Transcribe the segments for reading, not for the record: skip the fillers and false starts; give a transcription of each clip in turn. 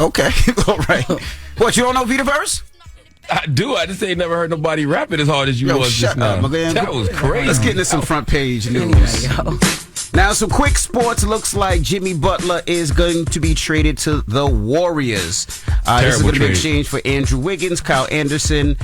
Okay, all right. What, you don't know Vitaverse? I do. I just ain't never heard nobody rap it as hard as you was just now. That was crazy. Let's get into some front page news. Now, some quick sports. Looks like Jimmy Butler is going to be traded to the Warriors. This is going to be exchanged for Andrew Wiggins, Kyle Anderson,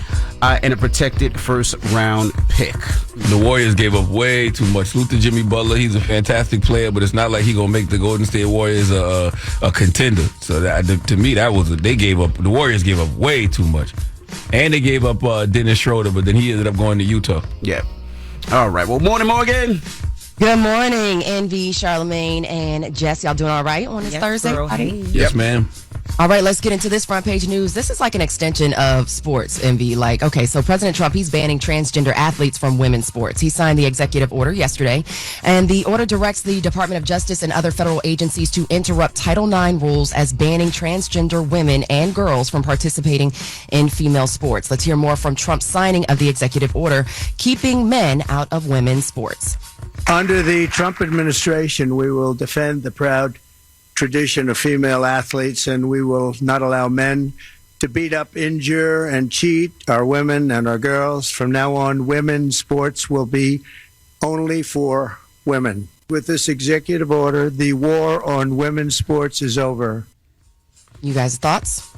and a protected first-round pick. The Warriors gave up way too much. Salute to Jimmy Butler. He's a fantastic player, but it's not like he gonna make the Golden State Warriors a contender. So that, to me, that was the Warriors gave up way too much, and they gave up Dennis Schroeder, but then he ended up going to Utah. Yeah. All right. Well, morning, Morgan. Good morning, Envy, Charlamagne, and Jess. Y'all doing all right on this Thursday? Girl, hey. Yes, ma'am. All right, let's get into this front page news. This is like an extension of sports, Envy. Like, okay, so President Trump, he's banning transgender athletes from women's sports. He signed the executive order yesterday, and the order directs the Department of Justice and other federal agencies to interrupt Title IX rules as banning transgender women and girls from participating in female sports. Let's hear more from Trump's signing of the executive order, keeping men out of women's sports. Under the Trump administration, we will defend the proud tradition of female athletes, and we will not allow men to beat up, injure, and cheat our women and our girls. From now on, women's sports will be only for women. With this executive order, the war on women's sports is over. You guys' thoughts?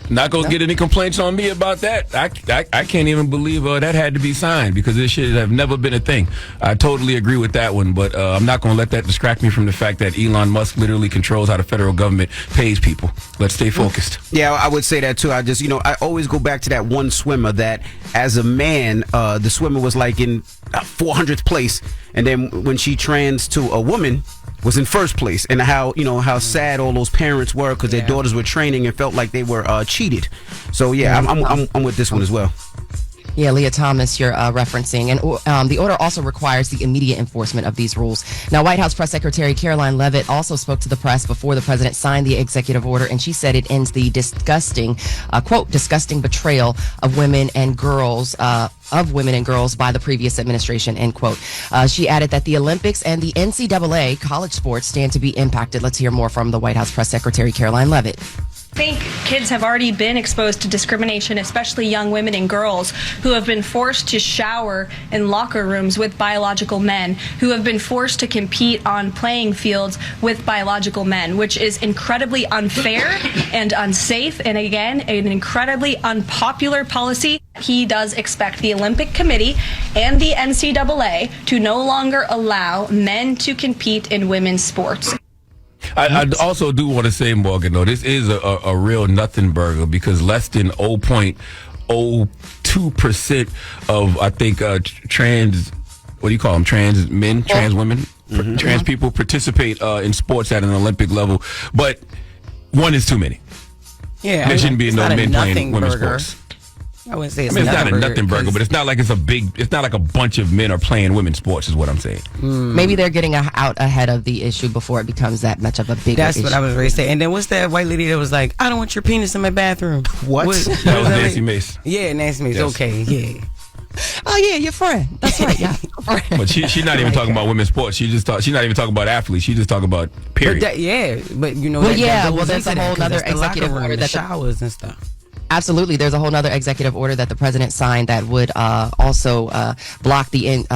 Not gonna get any complaints on me about that. I can't even believe that had to be signed, because this should have never been a thing. I totally agree with that one, but I'm not gonna let that distract me from the fact that Elon Musk literally controls how the federal government pays people. Let's stay focused. Yeah, I would say that too. I always go back to that one swimmer that, as a man, the swimmer was like in 400th place, and then when she trans to a woman, was in first place, and how sad all those parents were because their daughters were training and felt like they were cheated. So yeah, I'm with this one as well. Yeah, Leah Thomas, you're referencing. And the order also requires the immediate enforcement of these rules. Now, White House Press Secretary Caroline Leavitt also spoke to the press before the president signed the executive order, and she said it ends the disgusting, quote, disgusting betrayal of women and girls by the previous administration, end quote. She added that the Olympics and the NCAA college sports stand to be impacted. Let's hear more from the White House Press Secretary Caroline Leavitt. I think kids have already been exposed to discrimination, especially young women and girls who have been forced to shower in locker rooms with biological men, who have been forced to compete on playing fields with biological men, which is incredibly unfair and unsafe, and again, an incredibly unpopular policy. He does expect the Olympic Committee and the NCAA to no longer allow men to compete in women's sports. I also do want to say, Morgan, though, this is a real nothing burger, because less than 0.02% of, I think, trans, what do you call them, trans men, trans women, trans people participate in sports at an Olympic level. But one is too many. Yeah, there shouldn't be no men playing women's sports. I wouldn't say it's not a nothing burger, but it's not like it's not like a bunch of men are playing women's sports, is what I'm saying. Maybe they're getting out ahead of the issue before it becomes that much of a big issue. That's what I was ready to say. And then what's that white lady that was like, I don't want your penis in my bathroom? What? That was Nancy Mace. Yeah, Nancy Mace. Yes. Okay, yeah. Oh yeah, your friend. That's right. Yeah. But she's not even talking about women's sports. She's not even talking about athletes. She's just talking about period. But you know. There's a whole other executive order that showers and stuff. Absolutely. There's a whole other executive order that the president signed that would also block the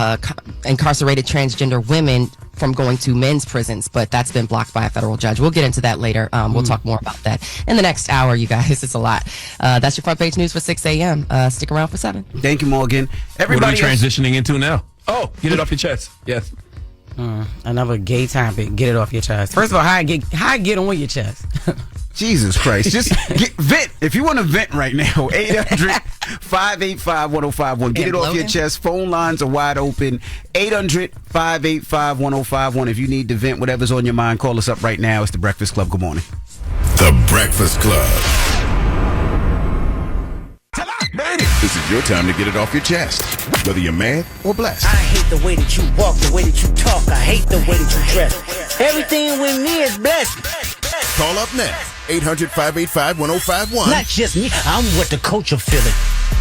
incarcerated transgender women from going to men's prisons, but that's been blocked by a federal judge. We'll get into that later. We'll talk more about that in the next hour, you guys. It's a lot. That's your front page news for 6 a.m. Stick around for 7. Thank you, Morgan. Everybody, what are we transitioning into now? Oh, get it off your chest. Yes. Another gay topic. Get it off your chest. First of all, how I get on your chest? Jesus Christ. Just vent. If you want to vent right now, 800-585-1051. Get it off your chest. Phone lines are wide open. 800-585-1051. If you need to vent whatever's on your mind, call us up right now. It's The Breakfast Club. Good morning. The Breakfast Club. This is your time to get it off your chest, whether you're mad or blessed. I hate the way that you walk, the way that you talk. I hate the way that you dress. Everything with me is blessed. Call up next. 800-585-1051. Not just me. I'm what the culture feeling.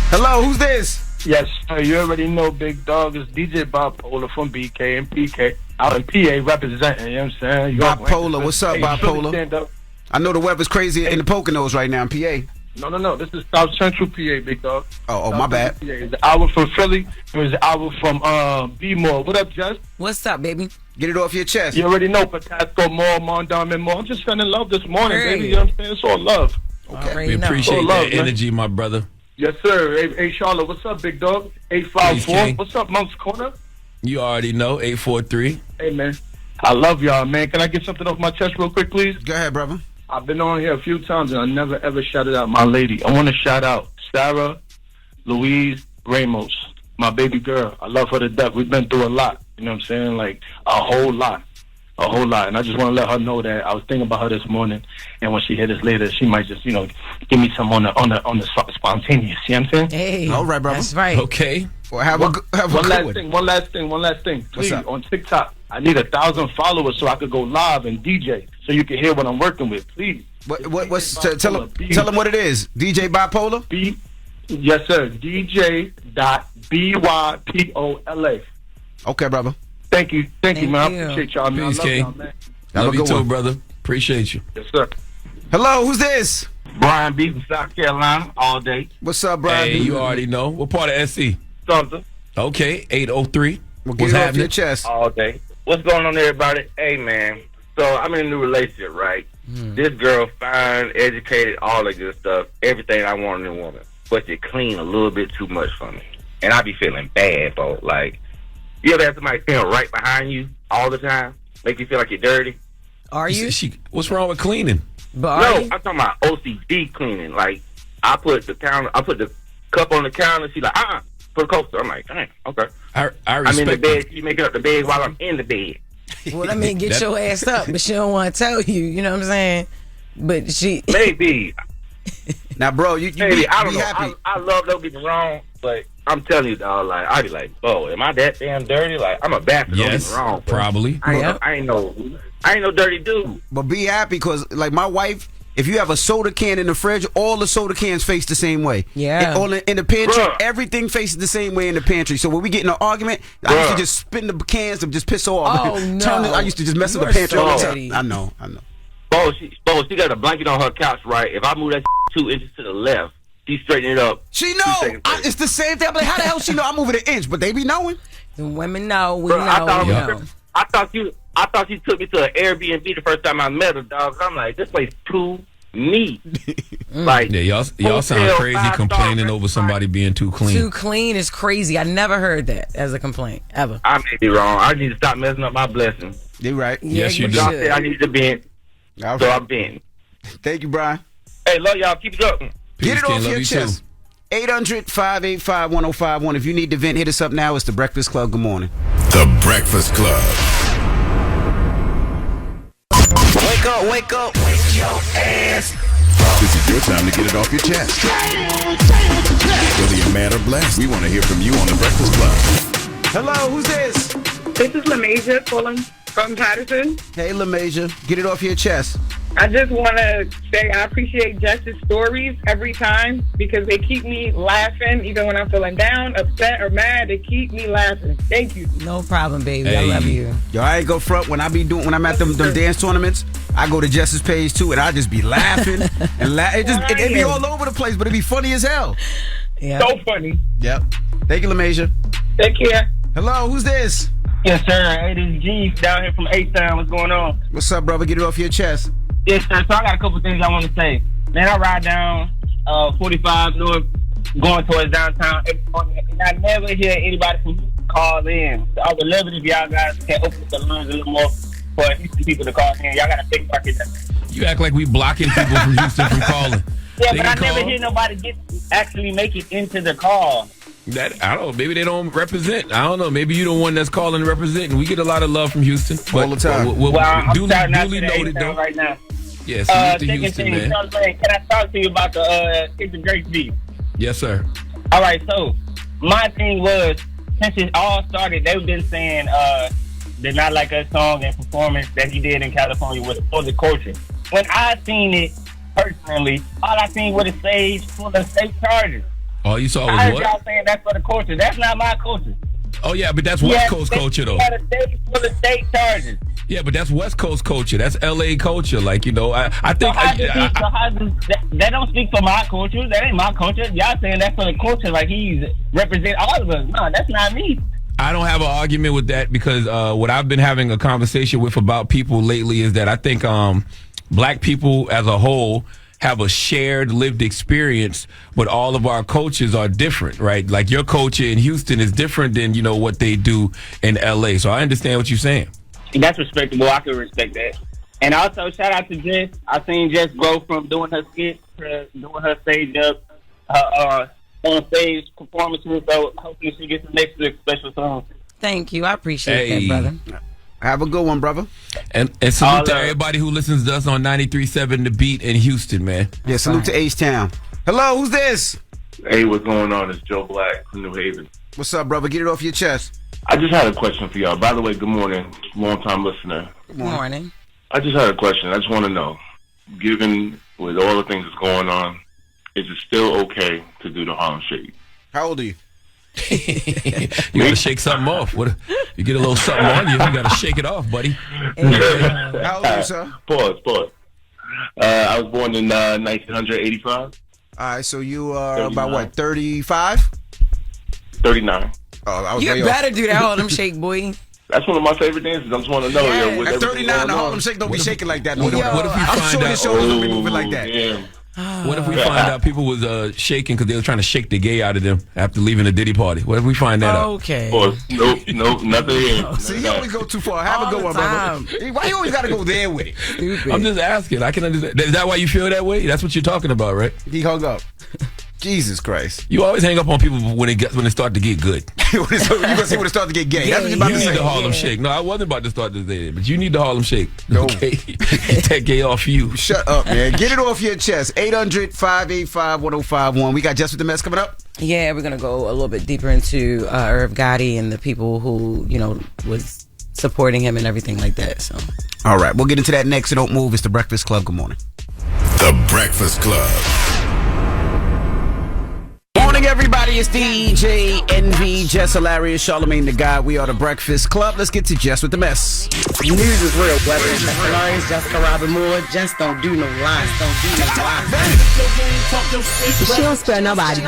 Hello, who's this? Yes, sir. You already know, big dog. It's DJ Bipolar from BK and PK out in PA representing. You know what I'm saying? Bipolar. What's up, Bipolar? Stand up. I know the weather's crazy in the Poconos right now in PA. No. This is South Central PA, big dog. Oh, my bad. PA. It's an hour from Philly. It was an hour from B-Mall. What up, Jess? What's up, baby? Get it off your chest. You already know Patasco Mall, Mondawmin Mall. I'm just feeling love this morning, baby. You know what I'm saying? It's all love. Okay. We appreciate that energy, my brother. Yes, sir. Hey, Charlotte, what's up, big dog? 854. What's up, Monk's Corner? You already know, 843. Hey, man. I love y'all, man. Can I get something off my chest real quick, please? Go ahead, brother. I've been on here a few times, and I never, ever shouted out my lady. I want to shout out Sarah Louise Ramos, my baby girl. I love her to death. We've been through a lot. You know what I'm saying? Like, a whole lot. And I just want to let her know that I was thinking about her this morning, and when she hears this later, she might just, give me some on the spontaneous. You know what I'm saying? Hey, all right, brother. That's right. Okay. Well, have a one last thing. Please, on TikTok, I need 1,000 followers so I could go live and DJ, so you can hear what I'm working with. Please. Tell them what it is. DJ Bipolar. Yes, sir. DJ.BYPOLA. Okay, brother. Thank you, man. I appreciate y'all, man. Peace, I love y'all, man. Love you too, brother. Appreciate you. Yes, sir. Hello, who's this? Brian B from South Carolina, all day. What's up, Brian? Hey, you already know. What part of SC? Something. Okay, 803. Well, get it off your chest. All day. What's going on, everybody? Hey, man. So I'm in a new relationship, right? This girl, fine, educated, all that good stuff, everything I want in a woman. But she clean a little bit too much for me. And I be feeling bad, bro. Like, you ever have somebody stand right behind you all the time? Make you feel like you're dirty? Are you? What's wrong with cleaning? No, I'm talking about OCD cleaning. Like, I put the cup on the counter, she like, put a coaster. I'm like, dang, okay. I respect I'm in the bed, she making up the bed while I'm in the bed. Well, I mean, get your ass up, but she don't want to tell you. You know what I'm saying? But she maybe. Now, bro, you maybe I don't be know. happy. I love. Don't get me wrong, but I'm telling you, dog. Like I be like, oh, am I that damn dirty? Like I'm a bastard. Yes, don't get me wrong. Probably. I ain't no dirty dude. But be happy because, like, my wife. If you have a soda can in the fridge, all the soda cans face the same way. Yeah. In the pantry, Bruh. everything faces the same way in the pantry. So when we get in an argument, I used to just spin the cans and just piss her off. Oh, no. I used to just mess You with are the pantry so all the petty. time. I know. Bo, she got a blanket on her couch, right? If I move that 2 inches to the left, she straighten it up. She know. It's the same thing. I'm like, how the hell she know I'm moving an inch? But they be knowing. The women know. We Bro, know. I thought she took me to an Airbnb the first time I met her, dog. I'm like, this place too neat. Like, yeah, y'all sound crazy complaining over somebody being too clean. Too clean is crazy. I never heard that as a complaint ever. I may be wrong. I need to stop messing up my blessings. You're right. Yes, you do. Y'all said I need to bend, All so right. I'm bending. Thank you, Brian. Hey, love y'all. Keep it up. Get it King, off love your you chest. too. 800-585-1051. If you need to vent, hit us up now. It's The Breakfast Club. Good morning. The Breakfast Club. Wake up. Wake your ass. This is your time to get it off your chest. Whether you're mad or blessed, we want to hear from you on The Breakfast Club. Hello, who's this? This is LaMasia calling from Patterson. Hey, LaMasia. Get it off your chest. I just want to say I appreciate Jess's stories every time because they keep me laughing, even when I'm feeling down, upset, or mad. They keep me laughing. Thank you. No problem, baby. I Hey. love you. Yo, I ain't go front when I'm at them dance tournaments. I go to Jess's page too, and I just be laughing and it be all over the place, but it be funny as hell. Yeah. So funny. Yep. Thank you, LaMasia. Take care. Hello, who's this? Yes, sir. Hey, this is G down here from H-Town. What's going on? What's up, brother? Get it off your chest. Yes, sir. So I got a couple things I want to say. Man, I ride down 45 north, going towards downtown every morning, and I never hear anybody from Houston call in. So I would love it if y'all guys can open up the lines a little more for Houston people to call in. Y'all got a big market there. You act like we blocking people from Houston from calling. Yeah, They but I can never call. hear nobody actually make it into the call. I don't know. Maybe they don't represent. I don't know. Maybe you the one that's calling and representing. We get a lot of love from Houston. All the time. Well, I'm duly starting out to the noted, H-Town though. right now. Yeah, salute to Second Houston, thing, man. Charlamagne, can I talk to you about the Grace beef? Yes, sir. All right, so my thing was, since it all started, they've been saying the Not Like Us song and performance that he did in California was for the culture. When I seen it personally, all I seen was a stage full of state charges. All you saw How was is what? y'all saying that's for the culture? That's not my culture. Oh yeah, but that's West Coast culture though. He had a state full of state charges. Yeah, but that's West Coast culture. That's LA culture. Like, you know, I think that don't speak for my culture. That ain't my culture. Y'all saying that's for the culture, like he's represent all of us. No, that's not me. I don't have an argument with that because what I've been having a conversation with about people lately is that I think black people as a whole have a shared lived experience, but all of our cultures are different, right? Like your culture in Houston is different than, you know, what they do in LA. So I understand what you're saying. That's respectable. I can respect that. And also, shout out to Jess. I seen Jess grow from doing her skit to doing her stage up, on stage performances. So hopefully she gets the next special song. Thank you. I appreciate that, brother. Have a good one, brother. And salute to everybody who listens to us on 93.7 The Beat in Houston, man. Yeah, salute to H-Town. Hello, who's this? Hey, what's going on? It's Joe Black from New Haven. What's up, brother? Get it off your chest. I just had a question for y'all. By the way, good morning. Long-time listener. Good morning. I just had a question. I just want to know, given with all the things that's going on, is it still okay to do the Harlem Shake? How old are you? You gotta shake something off. What you get a little something on you gotta shake it off, buddy. How old are you, sir? Pause. I was born in 1985. All right, so you are 39. about what, 35? 39. Oh, I was You way better off. do that Harlem Shake, boy. That's one of my favorite dances. I just want to know. Yeah. With At everything 39, going the on. Harlem Shake don't be shaking like that. What if we I'm find sure the out? shoulders don't be moving like that. Damn. What if we find out people was shaking because they were trying to shake the gay out of them after leaving the Diddy party? What if we find that out? Okay. Nope, nothing here. See, you always go too far. Have a good one, brother. Why you always got to go there with it? I'm just asking. I can understand. Is that why you feel that way? That's what you're talking about, right? He hung up. Jesus Christ. You always hang up on people when it start to get good. You're going to say when it start to get gay. That's what you're about You to need say. the Harlem Shake. No, I wasn't about to start this day, but you need the Harlem Shake. No. Okay. Get that gay off you. Shut up, man. Get it off your chest. 800-585-1051. We got Jess With The Mess coming up. Yeah, we're going to go a little bit deeper into Irv Gotti and the people who, you know, was supporting him and everything like that. So, all right, we'll get into that next. So don't move. It's The Breakfast Club. Good morning. The Breakfast Club. Morning, everybody. It's DJ NV, Jess Hilarious, Charlamagne the Guy. We are The Breakfast Club. Let's get to Jess With The Mess. News is real, whether it's Jess Hilarious, Jessica Robin Moore, just don't do no lies. Don't do no lies. She don't spare nobody.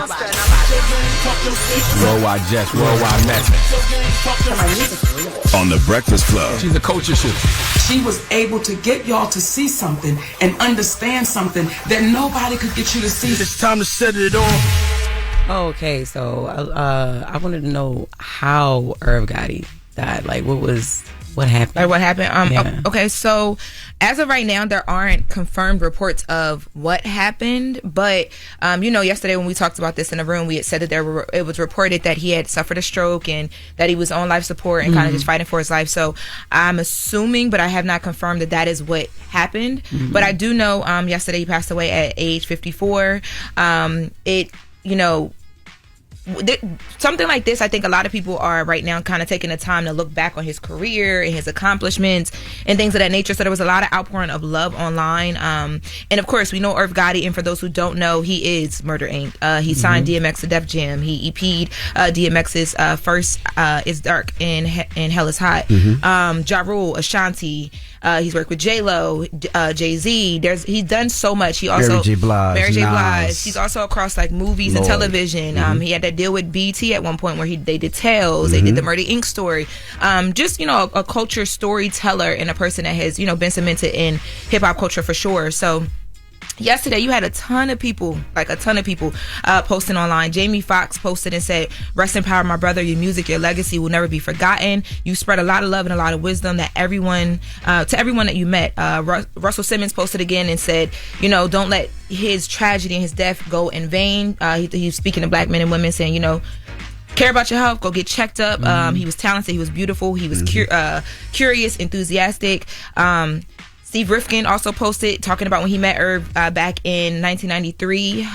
Worldwide Jess, worldwide mess. On The Breakfast Club. She's a culture shift. She was able to get y'all to see something and understand something that nobody could get you to see. It's time to set it off. Okay, so I wanted to know how Irv Gotti died. Like, what happened? Like, what happened? Yeah. Okay, so as of right now, there aren't confirmed reports of what happened. But, yesterday when we talked about this in the room, we had said that it was reported that he had suffered a stroke and that he was on life support and kind of just fighting for his life. So I'm assuming, but I have not confirmed that is what happened. But I do know yesterday he passed away at age 54. Something like this, I think a lot of people are right now kind of taking the time to look back on his career and his accomplishments and things of that nature. So there was a lot of outpouring of love online. And of course, we know Irv Gotti, and for those who don't know, he is Murder Inc. He signed DMX to Def Jam. He EP'd DMX's first It's Dark and Hell Is Hot. Ja Rule, Ashanti. He's worked with J-Lo, Jay-Z. He's done so much. He also Mary J. Blige. Nice. He's also across like movies and television. He had that deal with BT at one point where they did Tales. They did the Murder Inc. story. Just a culture storyteller and a person that has been cemented in hip hop culture for sure. So yesterday you had a ton of people posting online. Jamie Foxx posted and said, "Rest in power, my brother. Your music, your legacy will never be forgotten. You spread a lot of love and a lot of wisdom that to everyone that you met." Russell Simmons posted again and said, "Don't let his tragedy and his death go in vain." He's speaking to black men and women, saying, care about your health, go get checked up. He was talented, he was beautiful, he was curious, enthusiastic. Steve Rifkin also posted talking about when he met Irv back in 1993,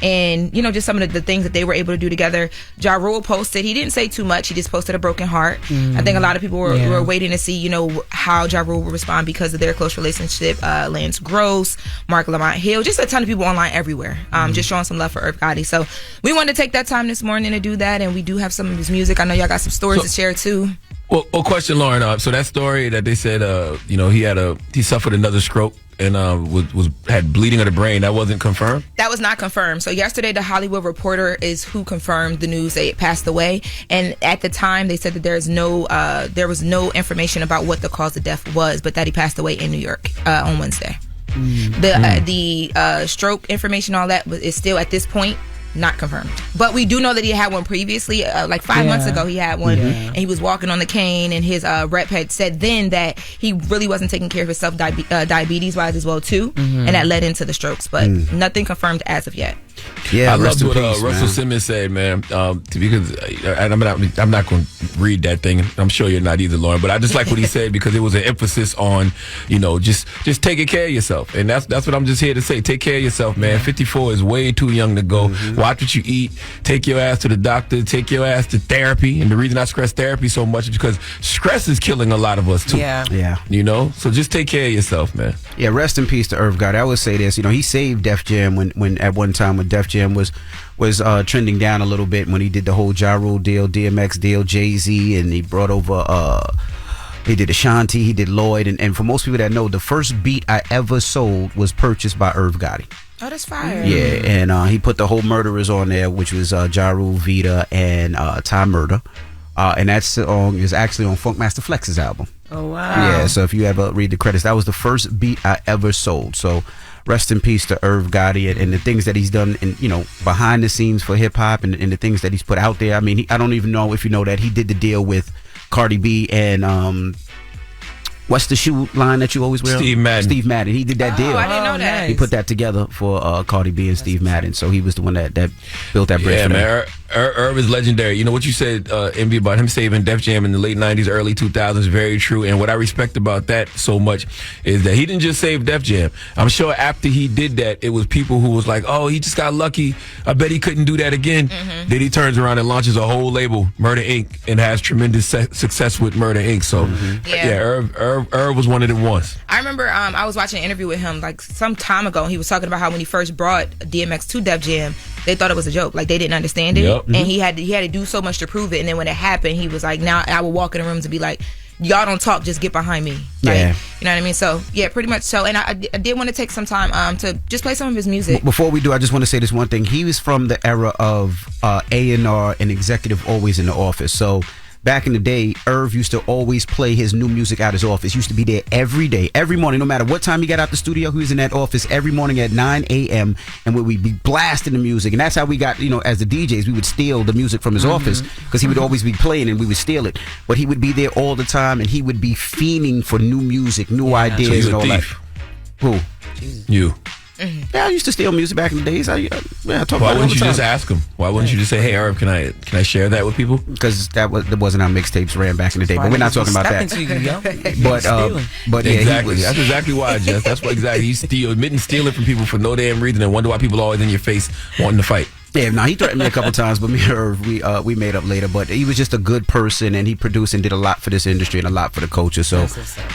and just some of the things that they were able to do together. Ja Rule posted. He didn't say too much. He just posted a broken heart. I think a lot of people were waiting to see how Ja Rule would respond because of their close relationship. Lance Gross, Mark Lamont Hill, just a ton of people online everywhere, just showing some love for Irv Gotti. So we wanted to take that time this morning to do that, and we do have some of his music. I know y'all got some stories to share too. Well, question, Lauren. So that story that they said, he suffered another stroke and had bleeding of the brain. That wasn't confirmed. That was not confirmed. So yesterday, the Hollywood Reporter is who confirmed the news that it passed away. And at the time, they said that there was no information about what the cause of death was, but that he passed away in New York on Wednesday. The stroke information, all that is still at this point not confirmed, but we do know that he had one previously, like 5 months ago. He had one, and he was walking on the cane, and his rep had said then that he really wasn't taking care of himself diabetes wise as well too, and that led into the strokes, but nothing confirmed as of yet. I loved what Russell Simmons said, man. Because I'm not going to read that thing. I'm sure you're not either, Lauren. But I just like what he said because it was an emphasis on, just taking care of yourself, and that's what I'm just here to say. Take care of yourself, man. 54 is way too young to go. Watch what you eat. Take your ass to the doctor. Take your ass to therapy. And the reason I stress therapy so much is because stress is killing a lot of us too. Yeah. So just take care of yourself, man. Yeah. Rest in peace to Irv Gotti. I would say this. He saved Def Jam when at one time when Def Jam was trending down a little bit when he did the whole Ja Rule deal, DMX deal, Jay-Z, and he brought over he did Ashanti, he did Lloyd, and for most people that know, the first beat I ever sold was purchased by Irv Gotti. Oh, that's fire. Yeah, and he put the whole Murderers on there, which was Ja Rule, Vita, and Ty Murder. And that song is actually on Funkmaster Flex's album. Oh, wow. Yeah, so if you ever read the credits, that was the first beat I ever sold. So rest in peace to Irv Gotti and the things that he's done behind the scenes for hip hop and the things that he's put out there. I mean, I don't even know if you know that he did the deal with Cardi B and what's the shoe line that you always wear? Steve Madden. He did that deal. I didn't know that. He put that together for Cardi B and Steve Madden. So he was the one that built that bridge for them. Man. Irv is legendary. You know what you said, Envy, about him saving Def Jam in the late 90s, early 2000s, very true. And what I respect about that so much is that he didn't just save Def Jam. I'm sure after he did that, it was people who was like, oh, he just got lucky. I bet he couldn't do that again. Then he turns around and launches a whole label, Murder Inc., and has tremendous success with Murder Inc. So, Irv was one of them ones. I remember I was watching an interview with him like some time ago, and he was talking about how when he first brought DMX to Def Jam, they thought it was a joke. Like, they didn't understand it. And he had to do so much to prove it. And then when it happened, he was like, now I will walk in the rooms and be like, y'all don't talk, just get behind me. Like, you know what I mean? So, yeah, pretty much so. And I did want to take some time to just play some of his music. Before we do, I just want to say this one thing. He was from the era of A&R and executive always in the office. So back in the day, Irv used to always play his new music out his office. He used to be there every day, every morning, no matter what time he got out the studio. He was in that office every morning at 9 a.m. and we'd be blasting the music. And that's how we got, as the DJs, we would steal the music from his office because he would always be playing and we would steal it. But he would be there all the time and he would be fiending for new music, new ideas, and all that. Who? You. Yeah, I used to steal music back in the days. Why wouldn't you just ask him? Why wouldn't you just say, "Hey, Irv, can I share that with people?" Because that wasn't how mixtapes ran back in the day. But we're not talking about that. But exactly, that's exactly why, Jess. That's what exactly he's admitting stealing from people for no damn reason, and wonder why people are always in your face wanting to fight. Yeah, no, he threatened me a couple times, but me and Irv, we made up later. But he was just a good person, and he produced and did a lot for this industry and a lot for the culture. So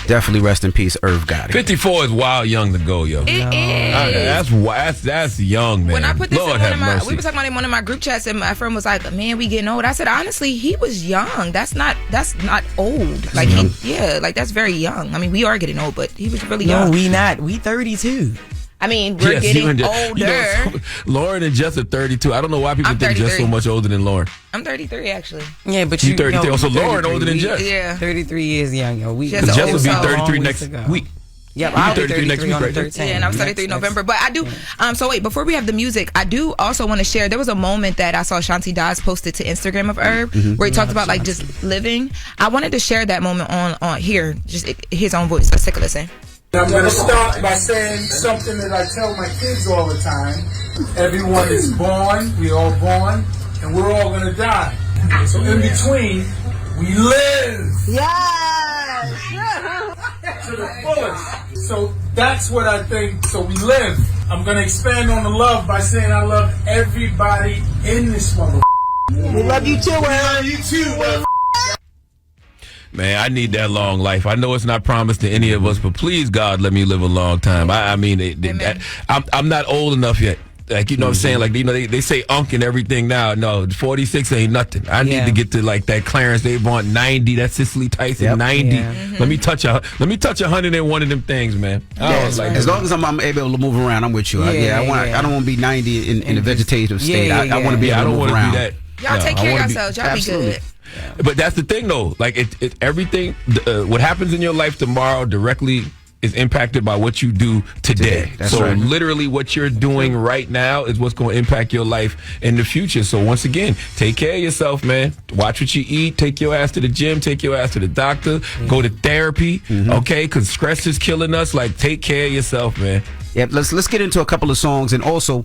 definitely rest in peace, Irv Gotti. 54 is wild young to go, yo. It is. That's young, man. When I put this Lord in mercy. we were talking about it in one of my group chats, and my friend was like, "Man, we getting old." I said, honestly, he was young. That's not old. Like that's very young. I mean, we are getting old, but he was really young. No, we not. We 32. I mean, we're getting older. Lauren and Jess are 32. I don't know why people think Jess so much older than Lauren. I'm 33, actually. Yeah, but you 33. Also, Lauren older than Jess. Yeah, 33 years young, yo. Jess will be 33 next week. Yeah, I'll be 33 next week, on the right? 13th. Yeah, and I'm 33 in November. But I do. So wait, before we have the music, I do also want to share. There was a moment that I saw Shanti Das posted to Instagram of Irv, where he talked about like just living. I wanted to share that moment on here, just his own voice. Let's take a listen. I'm going to start by saying something that I tell my kids all the time. Everyone is born, we're all born, and we're all going to die. So in between, we live. Yes! To the fullest. So that's what I think. So we live. I'm going to expand on the love by saying I love everybody in this mother. We love you too, Irv. You too, Man, I need that long life. I know it's not promised to any of us, but please, God, let me live a long time. I mean, I'm not old enough yet. Like, you know what I'm saying? Like, you know, they say unk and everything now. No, 46 ain't nothing. I need to get to like that Clarence Davon 90, that Cicely Tyson 90. Yeah. Let me touch 101 of them things, man. As long as I'm able to move around, I'm with you. I don't want to be 90 in a vegetative state. I want to be able to move around. Y'all take care of yourselves. Y'all be good. But that's the thing, though. Like, everything, what happens in your life tomorrow directly is impacted by what you do today. That's so right. literally what you're doing right now is what's going to impact your life in the future. So once again, take care of yourself, man. Watch what you eat. Take your ass to the gym. Take your ass to the doctor. Go to therapy, okay? Because stress is killing us. Like, take care of yourself, man. Yep. Let's get into a couple of songs. And also,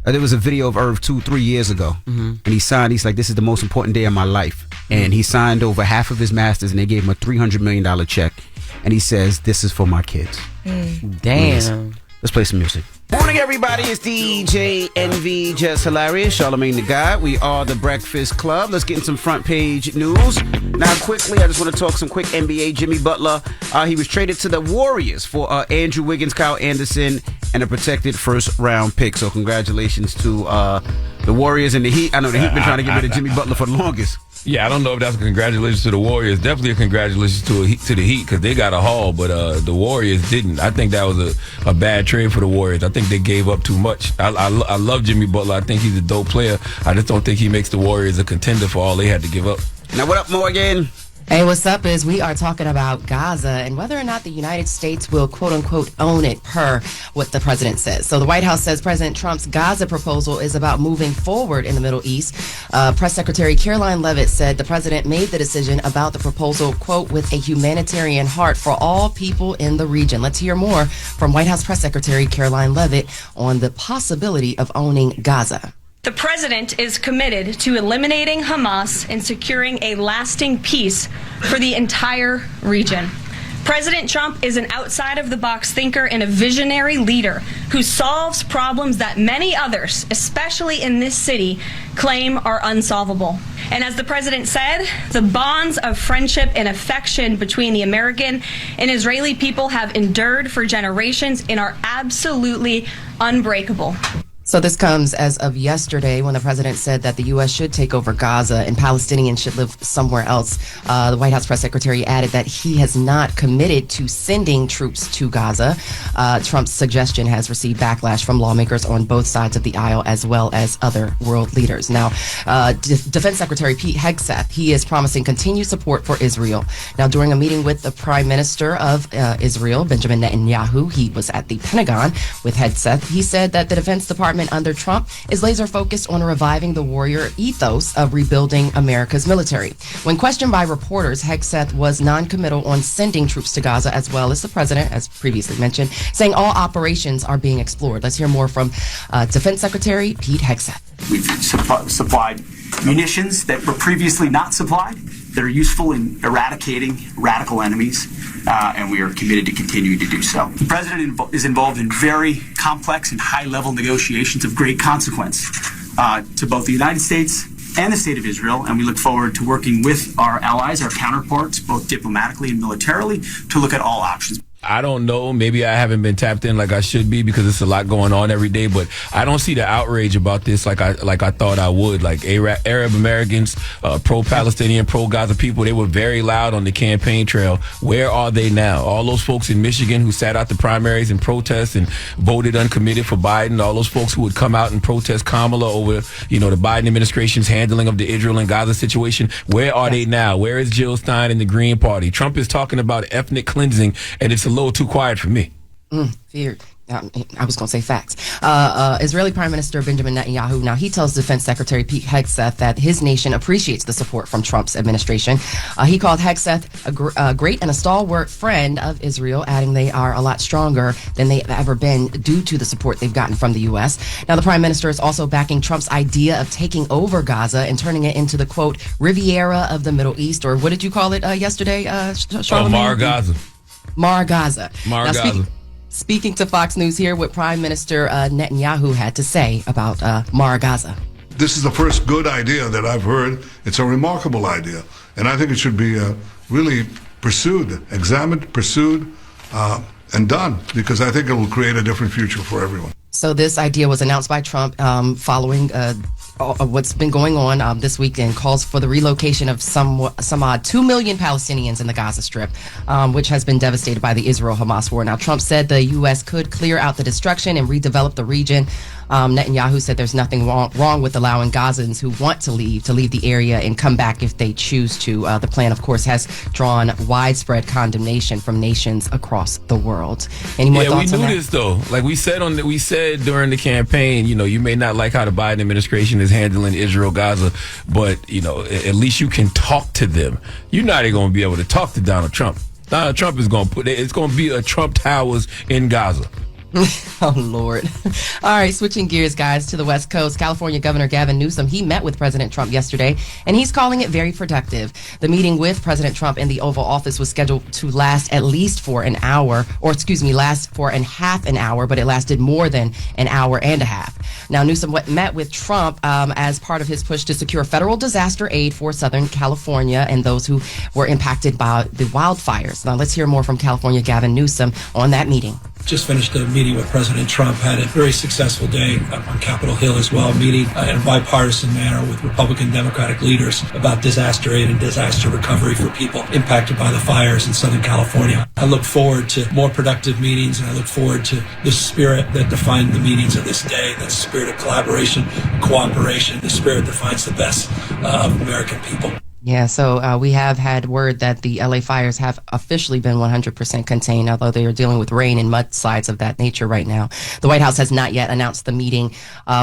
there was a video of Irv 2-3 years ago. And he signed, he's like, this is the most important day of my life. And he signed over half of his masters, and they gave him a $300 million check. And he says, this is for my kids. Damn. Let's play some music. Morning, everybody. It's DJ NV, Jess Hilarious, Charlamagne the Guy. We are the Breakfast Club. Let's get in some front page news. Now, quickly, I just want to talk some quick NBA. Jimmy Butler, he was traded to the Warriors for Andrew Wiggins, Kyle Anderson, and a protected first-round pick. So congratulations to the Warriors and the Heat. I know the Heat been trying to get rid of Jimmy Butler for the longest. Yeah, I don't know if that's a congratulations to the Warriors. Definitely a congratulations to the Heat because they got a haul, but the Warriors didn't. I think that was a bad trade for the Warriors. I think they gave up too much. I love Jimmy Butler. I think he's a dope player. I just don't think he makes the Warriors a contender for all they had to give up. Now, what up, Morgan? Hey, what's up is we are talking about Gaza and whether or not the United States will quote-unquote own it per what the president says. So the White House says President Trump's Gaza proposal is about moving forward in the Middle East. Press Secretary Caroline Leavitt said the president made the decision about the proposal, quote, with a humanitarian heart for all people in the region. Let's hear more from White House Press Secretary Caroline Leavitt on the possibility of owning Gaza. The president is committed to eliminating Hamas and securing a lasting peace for the entire region. President Trump is an outside-of-the-box thinker and a visionary leader who solves problems that many others, especially in this city, claim are unsolvable. And as the president said, the bonds of friendship and affection between the American and Israeli people have endured for generations and are absolutely unbreakable. So this comes as of yesterday when the president said that the U.S. should take over Gaza and Palestinians should live somewhere else. The White House press secretary added that he has not committed to sending troops to Gaza. Trump's suggestion has received backlash from lawmakers on both sides of the aisle as well as other world leaders. Now, Defense Secretary Pete Hegseth, he is promising continued support for Israel. Now, during a meeting with the Prime Minister of Israel, Benjamin Netanyahu, he was at the Pentagon with Hegseth. He said that the Defense Department under Trump is laser focused on reviving the warrior ethos of rebuilding America's military. When questioned by reporters, Hegseth was non-committal on sending troops to Gaza as well as the president, as previously mentioned, saying all operations are being explored. Let's hear more from Defense Secretary Pete Hegseth. We've supplied munitions that were previously not supplied that are useful in eradicating radical enemies, and we are committed to continue to do so. The president is involved in very complex and high-level negotiations of great consequence to both the United States and the State of Israel, and we look forward to working with our allies, our counterparts, both diplomatically and militarily, to look at all options. I don't know. Maybe I haven't been tapped in like I should be because it's a lot going on every day. But I don't see the outrage about this like I thought I would. Like Arab Americans, pro-Palestinian, pro-Gaza people, they were very loud on the campaign trail. Where are they now? All those folks in Michigan who sat out the primaries and protest and voted uncommitted for Biden. All those folks who would come out and protest Kamala over, the Biden administration's handling of the Israel and Gaza situation. Where are they now? Where is Jill Stein and the Green Party? Trump is talking about ethnic cleansing, and it's a little too quiet for me. Feared. I was going to say facts. Israeli Prime Minister Benjamin Netanyahu, now he tells Defense Secretary Pete Hegseth that his nation appreciates the support from Trump's administration. He called Hegseth a great and a stalwart friend of Israel, adding they are a lot stronger than they've ever been due to the support they've gotten from the U.S. Now, the Prime Minister is also backing Trump's idea of taking over Gaza and turning it into the, quote, Riviera of the Middle East, or what did you call it yesterday, Charlamagne? Mar Gaza. Mar Gaza. Mar Gaza. Speaking to Fox News, here what Prime Minister Netanyahu had to say about Mara Gaza. This is the first good idea that I've heard. It's a remarkable idea, and I think it should be really pursued, examined, pursued, and done, because I think it will create a different future for everyone. So this idea was announced by Trump following what's been going on this weekend. Calls for the relocation of some odd 2 million Palestinians in the Gaza Strip, which has been devastated by the Israel-Hamas war. Now, Trump said the U.S. could clear out the destruction and redevelop the region. Netanyahu said there's nothing wrong with allowing Gazans who want to leave the area and come back if they choose to. The plan, of course, has drawn widespread condemnation from nations across the world. Any more thoughts on that? Yeah, we knew this though. Like we said during the campaign, you may not like how the Biden administration is handling Israel, Gaza, but at least you can talk to them. You're not going to be able to talk to Donald Trump. Donald Trump is going to it's going to be a Trump Towers in Gaza. Oh, Lord. All right, switching gears, guys, to the West Coast. California Governor Gavin Newsom, he met with President Trump yesterday, and he's calling it very productive. The meeting with President Trump in the Oval Office was scheduled to last at least for an hour, last for half an hour, but it lasted more than an hour and a half. Now, Newsom met with Trump as part of his push to secure federal disaster aid for Southern California and those who were impacted by the wildfires. Now, let's hear more from California Gavin Newsom on that meeting. Just finished a meeting with President Trump, had a very successful day on Capitol Hill as well, meeting in a bipartisan manner with Republican Democratic leaders about disaster aid and disaster recovery for people impacted by the fires in Southern California. I look forward to more productive meetings, and I look forward to the spirit that defined the meetings of this day, that spirit of collaboration, cooperation, the spirit that finds the best of American people. Yeah, so we have had word that the LA fires have officially been 100% contained, although they are dealing with rain and mudslides of that nature right now. The White House has not yet announced the meeting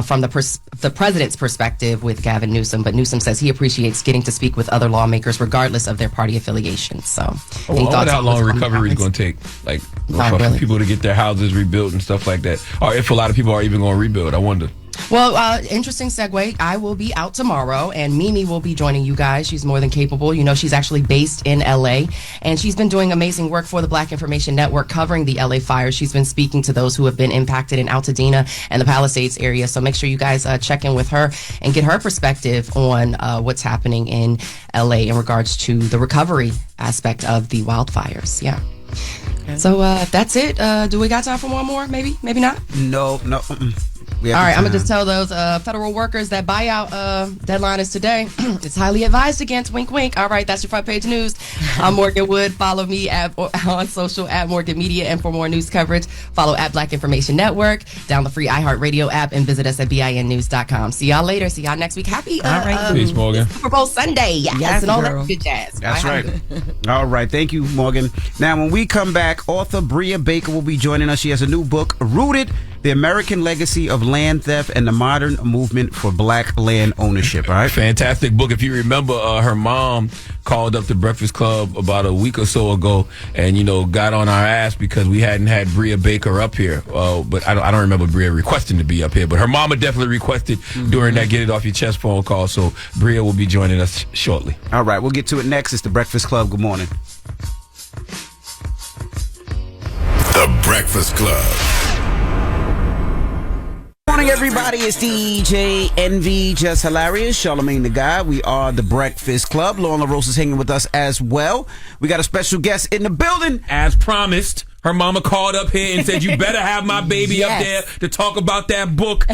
from the president's perspective with Gavin Newsom, but Newsom says he appreciates getting to speak with other lawmakers regardless of their party affiliations. So, I wonder how long recovery is going to take, like for people to get their houses rebuilt and stuff like that, or if a lot of people are even going to rebuild. I wonder. Well, interesting segue. I will be out tomorrow, and Mimi will be joining you guys. She's more than capable. She's actually based in LA, and she's been doing amazing work for the Black Information Network covering the LA fires. She's been speaking to those who have been impacted in Altadena and the Palisades area. So make sure you guys check in with her and get her perspective on what's happening in LA in regards to the recovery aspect of the wildfires. Yeah. Okay. So that's it. Do we got time for one more? Maybe not? No. All right, I'm going to just tell those federal workers that buyout deadline is today. It's highly advised against. Wink, wink. All right, that's your front page news. I'm Morgan Wood. Follow me on social at Morgan Media. And for more news coverage, follow at Black Information Network. Download the free iHeartRadio app and visit us at BINnews.com. See y'all later. See y'all next week. Happy Peace, Morgan. Super Bowl Sunday. Yes, and all that good jazz. That's right. All right. Thank you, Morgan. Now, when we come back, author Bria Baker will be joining us. She has a new book, Rooted: The American Legacy of Land Theft and the Modern Movement for Black Land Ownership. All right. Fantastic book. If you remember, her mom called up the Breakfast Club about a week or so ago and, got on our ass because we hadn't had Bria Baker up here. But I don't remember Bria requesting to be up here. But her mama definitely requested during that Get It Off Your Chest phone call. So Bria will be joining us shortly. All right. We'll get to it next. It's the Breakfast Club. Good morning. The Breakfast Club. Morning, everybody. It's DJ Envy, Jess Hilarious, Charlamagne the Guy. We are the Breakfast Club. Lauren LaRose is hanging with us as well. We got a special guest in the building. As promised, her mama called up here and said, you better have my baby up there to talk about that book.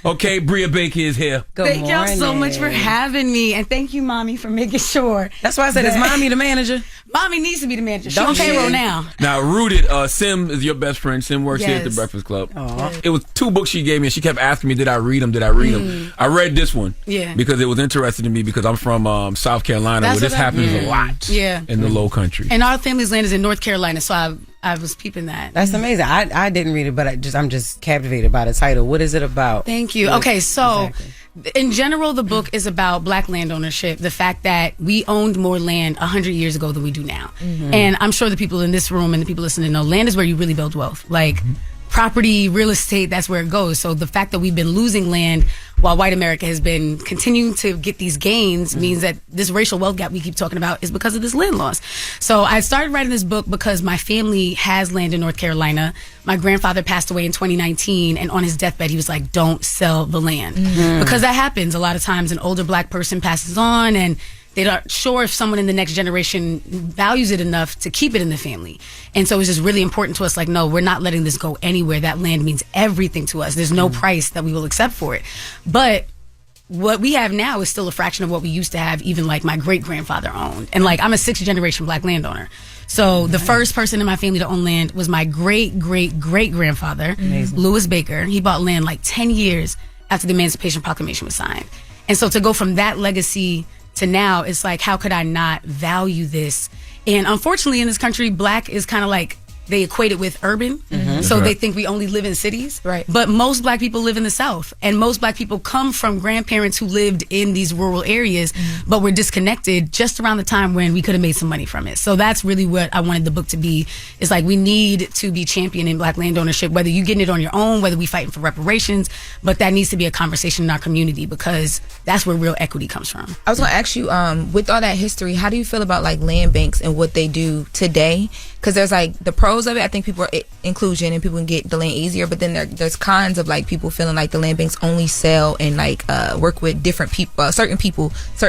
Okay, Bria Baker is here. Thank y'all so much for having me. And thank you, Mommy, for making sure. That's why I said, is Mommy the manager? Mommy needs to be the manager. She's on payroll now. Now, Rooted, Sim is your best friend. Sim works here at the Breakfast Club. Aww. It was 2 books she gave me, and she kept asking me, did I read them? I read this one because it was interesting to me because I'm from South Carolina, where this happens a lot in the Low Country. And our family's land is in North Carolina, so I was peeping that. That's amazing. I didn't read it, but I'm just captivated by the title. What is it about? Thank you. Okay, so in general, the book is about Black land ownership, the fact that we owned more land 100 years ago than we do now. And I'm sure the people in this room and the people listening know land is where you really build wealth. Like, property, real estate, that's where it goes. So the fact that we've been losing land while white America has been continuing to get these gains means that this racial wealth gap we keep talking about is because of this land loss. So I started writing this book because my family has land in North Carolina. My grandfather passed away in 2019, and on his deathbed, he was like, don't sell the land. Because that happens a lot of times. An older black person passes on, and they're not sure if someone in the next generation values it enough to keep it in the family. And so it's just really important to us, like, no, we're not letting this go anywhere. That land means everything to us. There's no price that we will accept for it. But what we have now is still a fraction of what we used to have, even like my great-grandfather owned. And like, I'm a 6th-generation black landowner. So the first person in my family to own land was my great-great-great-grandfather, Bria Baker. He bought land like 10 years after the Emancipation Proclamation was signed. And so to go from that legacy to now, it's like, how could I not value this? And unfortunately, in this country, black is kind of like, they equate it with urban. So they think we only live in cities. Right. But most black people live in the South. And most black people come from grandparents who lived in these rural areas, but were disconnected just around the time when we could have made some money from it. So that's really what I wanted the book to be. It's like, we need to be championing black land ownership, whether you're getting it on your own, whether we fighting for reparations, but that needs to be a conversation in our community, because that's where real equity comes from. I was going to ask you, with all that history, how do you feel about like land banks and what they do today? Because there's like the pros of it. I think people are inclusion and people can get the land easier, but then there's cons of like people feeling like the land banks only sell and like work with different people, certain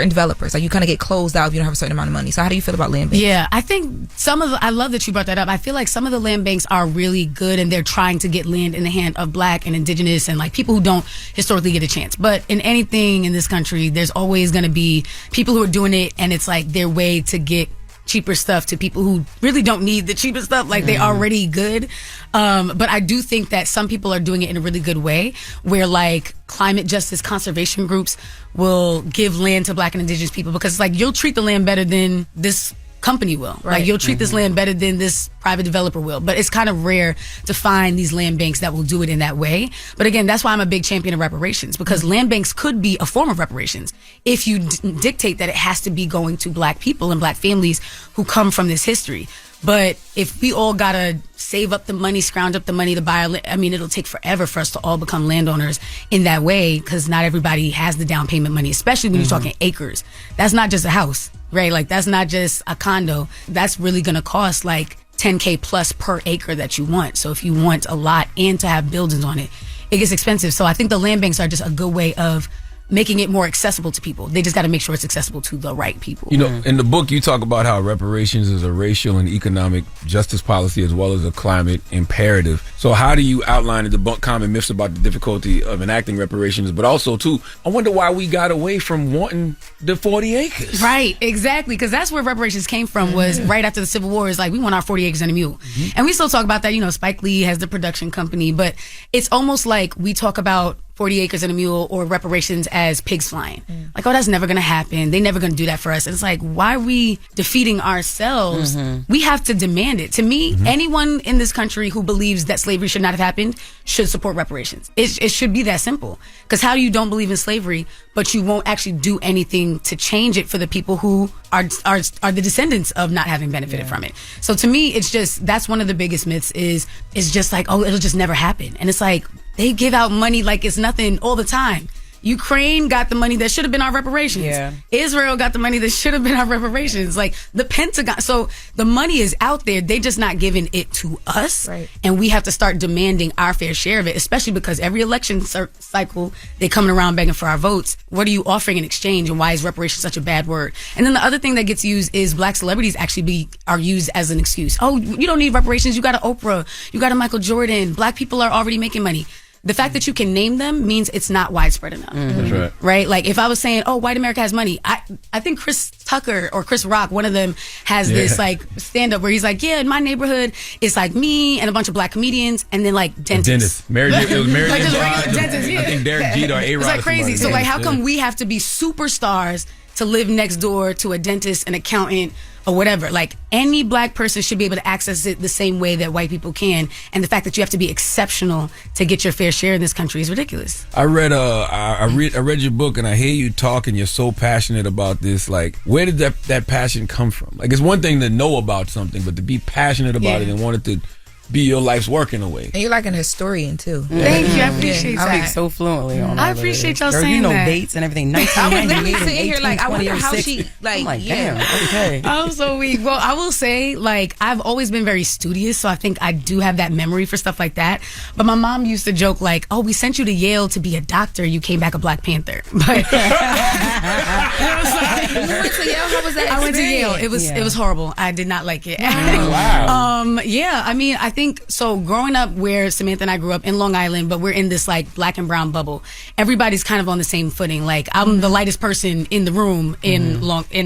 developers. Like, you kind of get closed out if you don't have a certain amount of money. So how do you feel about land banks? Yeah, I think I love that you brought that up. I feel like some of the land banks are really good, and they're trying to get land in the hand of black and indigenous and like people who don't historically get a chance. But in anything in this country, there's always going to be people who are doing it, and it's like their way to get cheaper stuff to people who really don't need the cheaper stuff, like they already good. But I do think that some people are doing it in a really good way, where like climate justice conservation groups will give land to black and indigenous people, because it's like, you'll treat the land better than this company will. Right. Like, you'll treat this land better than this private developer will. But it's kind of rare to find these land banks that will do it in that way. But again, that's why I'm a big champion of reparations, because land banks could be a form of reparations if you dictate that it has to be going to black people and black families who come from this history. But if we all gotta save up the money, scrounge up the money to buy it'll take forever for us to all become landowners in that way, because not everybody has the down payment money, especially when you're talking acres. That's not just a house, right? Like, that's not just a condo. That's really gonna cost like $10K plus per acre that you want. So if you want a lot and to have buildings on it, it gets expensive. So I think the land banks are just a good way of making it more accessible to people. They just got to make sure it's accessible to the right people. You know, in the book, you talk about how reparations is a racial and economic justice policy as well as a climate imperative. So how do you outline and debunk common myths about the difficulty of enacting reparations, but also, too, I wonder why we got away from wanting the 40 acres. Right, exactly, because that's where reparations came from, was right after the Civil War. It's like, we want our 40 acres and a mule. And we still talk about that. You know, Spike Lee has the production company, but it's almost like we talk about 40 acres and a mule or reparations as pigs flying. Like, oh, that's never going to happen. They're never going to do that for us. And it's like, why are we defeating ourselves? We have to demand it. To me, anyone in this country who believes that slavery should not have happened should support reparations. It should be that simple. Because how do you don't believe in slavery, but you won't actually do anything to change it for the people who are the descendants of not having benefited from it? So to me, it's just, that's one of the biggest myths is just like, oh, it'll just never happen. And it's like, they give out money like it's nothing all the time. Ukraine got the money that should have been our reparations. Yeah. Israel got the money that should have been our reparations. Like the Pentagon. So the money is out there. They just not giving it to us. Right. And we have to start demanding our fair share of it, especially because every election cycle, they coming around begging for our votes. What are you offering in exchange, and why is reparations such a bad word? And then the other thing that gets used is black celebrities are used as an excuse. Oh, you don't need reparations. You got an Oprah. You got a Michael Jordan. Black people are already making money. The fact that you can name them means it's not widespread enough. That's right. Right? Like, if I was saying, oh, white America has money, I think Chris Tucker or Chris Rock, one of them, has this like stand-up where he's like, yeah, in my neighborhood, it's like me and a bunch of black comedians, and then like dentists. It was Mary like, J. just Blige. regular dentists, yeah. I think Derek Jeter or A-Rod. It's like crazy. So like, how come Yeah. we have to be superstars to live next door to a dentist, an accountant, or whatever? Like, any black person should be able to access it the same way that white people can. And the fact that you have to be exceptional to get your fair share in this country is ridiculous. I read your book, and I hear you talk, and you're so passionate about this. Like, where did that passion come from? Like, it's one thing to know about something, but to be passionate about it and want it to be your life's work in a way. And you're like an historian too. Thank you. I appreciate that. I speak so fluently on I all of appreciate this. y'all Girl, saying you know that. dates and everything. I was literally 1998 sitting here like, I wonder how 18, she, like, I'm like, yeah. damn, okay. I'm so weak. Well, I will say, like, I've always been very studious, so I think I do have that memory for stuff like that. But my mom used to joke, like, oh, we sent you to Yale to be a doctor. You came back a Black Panther. But You went to Yale? How was that? I went to Yale. experience? It was horrible. I did not like it. Wow. Yeah, I mean, I think so. Growing up where Symantha and I grew up in Long Island, but we're in this like Black and brown bubble. Everybody's kind of on the same footing. Like I'm the lightest person in the room in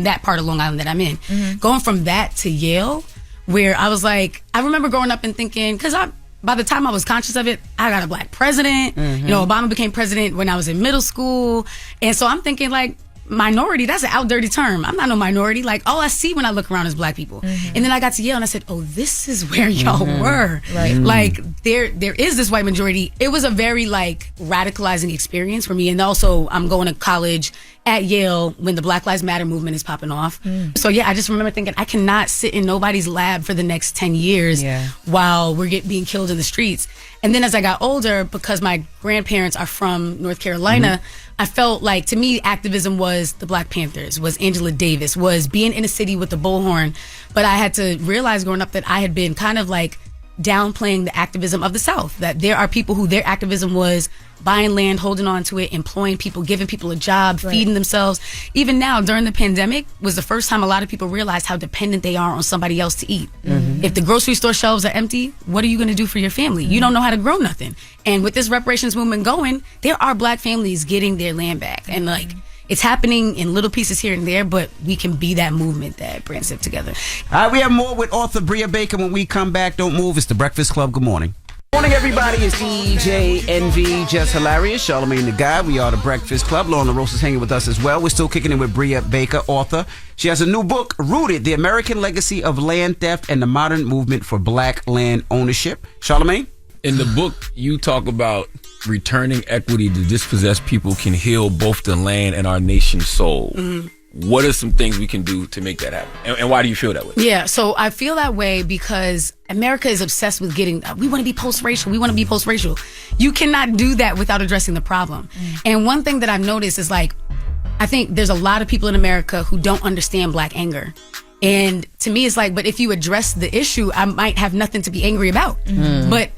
that part of Long Island that I'm in. Going from that to Yale, where I was like, I remember growing up and thinking, because by the time I was conscious of it, I got a Black president. You know, Obama became president when I was in middle school, and so I'm thinking like, minority, that's an out dirty term. I'm not no minority. Like all I see when I look around is Black people. And then I got to Yale and I said, oh, this is where y'all were. Right. Like there is this white majority. It was a very like radicalizing experience for me. And also I'm going to college at Yale when the Black Lives Matter movement is popping off. So yeah, I just remember thinking I cannot sit in nobody's lab for the next 10 years while we're being killed in the streets. And then as I got older, because my grandparents are from North Carolina, I felt like, to me, activism was the Black Panthers, was Angela Davis, was being in a city with the bullhorn. But I had to realize growing up that I had been kind of like downplaying the activism of the South, that there are people who their activism was buying land, holding on to it, employing people, giving people a job, feeding themselves. Even now, during the pandemic, was the first time a lot of people realized how dependent they are on somebody else to eat. If the grocery store shelves are empty, what are you going to do for your family? You don't know how to grow nothing. And with this reparations movement going, there are Black families getting their land back. And like, it's happening in little pieces here and there, but we can be that movement that brings it together. All right, we have more with author Bria Baker when we come back. Don't move. It's the Breakfast Club. Good morning. Morning, everybody. It's DJ NV, Jess Hilarious, Charlamagne the Guy. We are the Breakfast Club. Lauren Roques is hanging with us as well. We're still kicking in with Bria Baker, author. She has a new book, Rooted, The American Legacy of Land Theft and the Modern Movement for Black Land Ownership. Charlamagne? In the book, you talk about returning equity to dispossessed people can heal both the land and our nation's soul. What are some things we can do to make that happen? And why do you feel that way? Yeah, so I feel that way because America is obsessed with we want to be post-racial. We want to be post-racial. You cannot do that without addressing the problem. And one thing that I've noticed is like, I think there's a lot of people in America who don't understand Black anger. And to me, it's like, but if you address the issue, I might have nothing to be angry about. But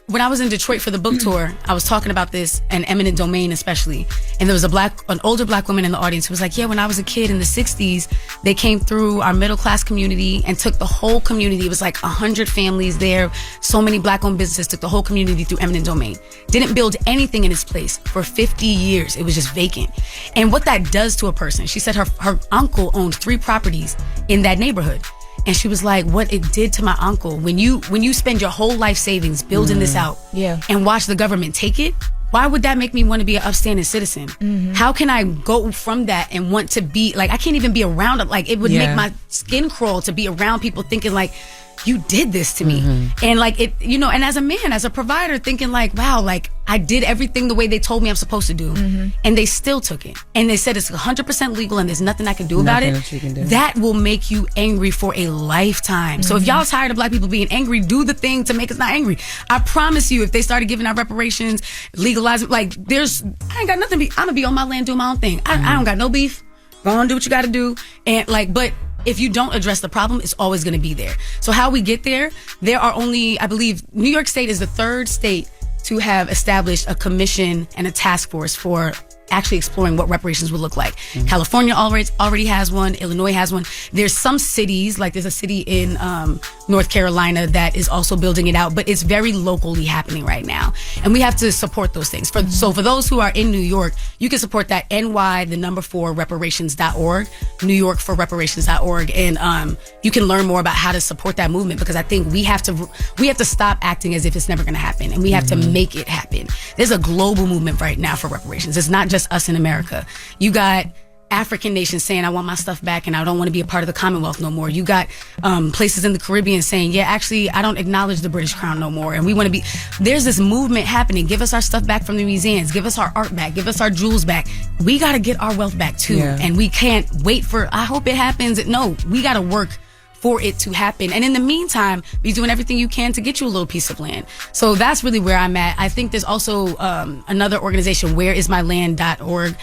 when I was in Detroit for the book tour, I was talking about this, and eminent domain especially, and there was an older Black woman in the audience who was like, yeah, when I was a kid in the 60s, they came through our middle class community and took the whole community. It was like 100 families there, so many Black owned businesses, took the whole community through eminent domain. Didn't build anything in its place for 50 years. It was just vacant. And what that does to a person, she said her uncle owned 3 properties in that neighborhood. And she was like, what it did to my uncle, when you spend your whole life savings building this out and watch the government take it, why would that make me want to be an upstanding citizen? How can I go from that and want to be, like, I can't even be around it. Like, it would make my skin crawl to be around people thinking like, you did this to me. And like it, you know, and as a man, as a provider, thinking like, wow, like I did everything the way they told me I'm supposed to do. And they still took it. And they said it's 100% legal and there's nothing I can do about it. That will make you angry for a lifetime. So if y'all tired of Black people being angry, do the thing to make us not angry. I promise you, if they started giving out reparations, legalizing, like I ain't got nothing I'm gonna be on my land doing my own thing. I don't got no beef. Go on, do what you gotta do. And like, but if you don't address the problem, it's always going to be there. So how we get there, there are only, I believe, New York State is the 3rd state to have established a commission and a task force for actually exploring what reparations would look like. California already has one. Illinois has one. There's some cities, like there's a city in North Carolina that is also building it out, but it's very locally happening right now. And we have to support those things. So for those who are in New York, you can support that NY4reparations.org, New York for reparations.org. And you can learn more about how to support that movement, because I think we have to stop acting as if it's never going to happen, and we have to make it happen. There's a global movement right now for reparations. It's not just us in America. You got African nations saying, I want my stuff back and I don't want to be a part of the Commonwealth no more. You got places in the Caribbean saying, yeah, actually, I don't acknowledge the British crown no more. And we want to be, there's this movement happening. Give us our stuff back from the museums. Give us our art back. Give us our jewels back. We got to get our wealth back too. And we can't wait for, I hope it happens. No, we got to work for it to happen. And in the meantime, be doing everything you can to get you a little piece of land. So that's really where I'm at. I think there's also another organization, whereismyland.org.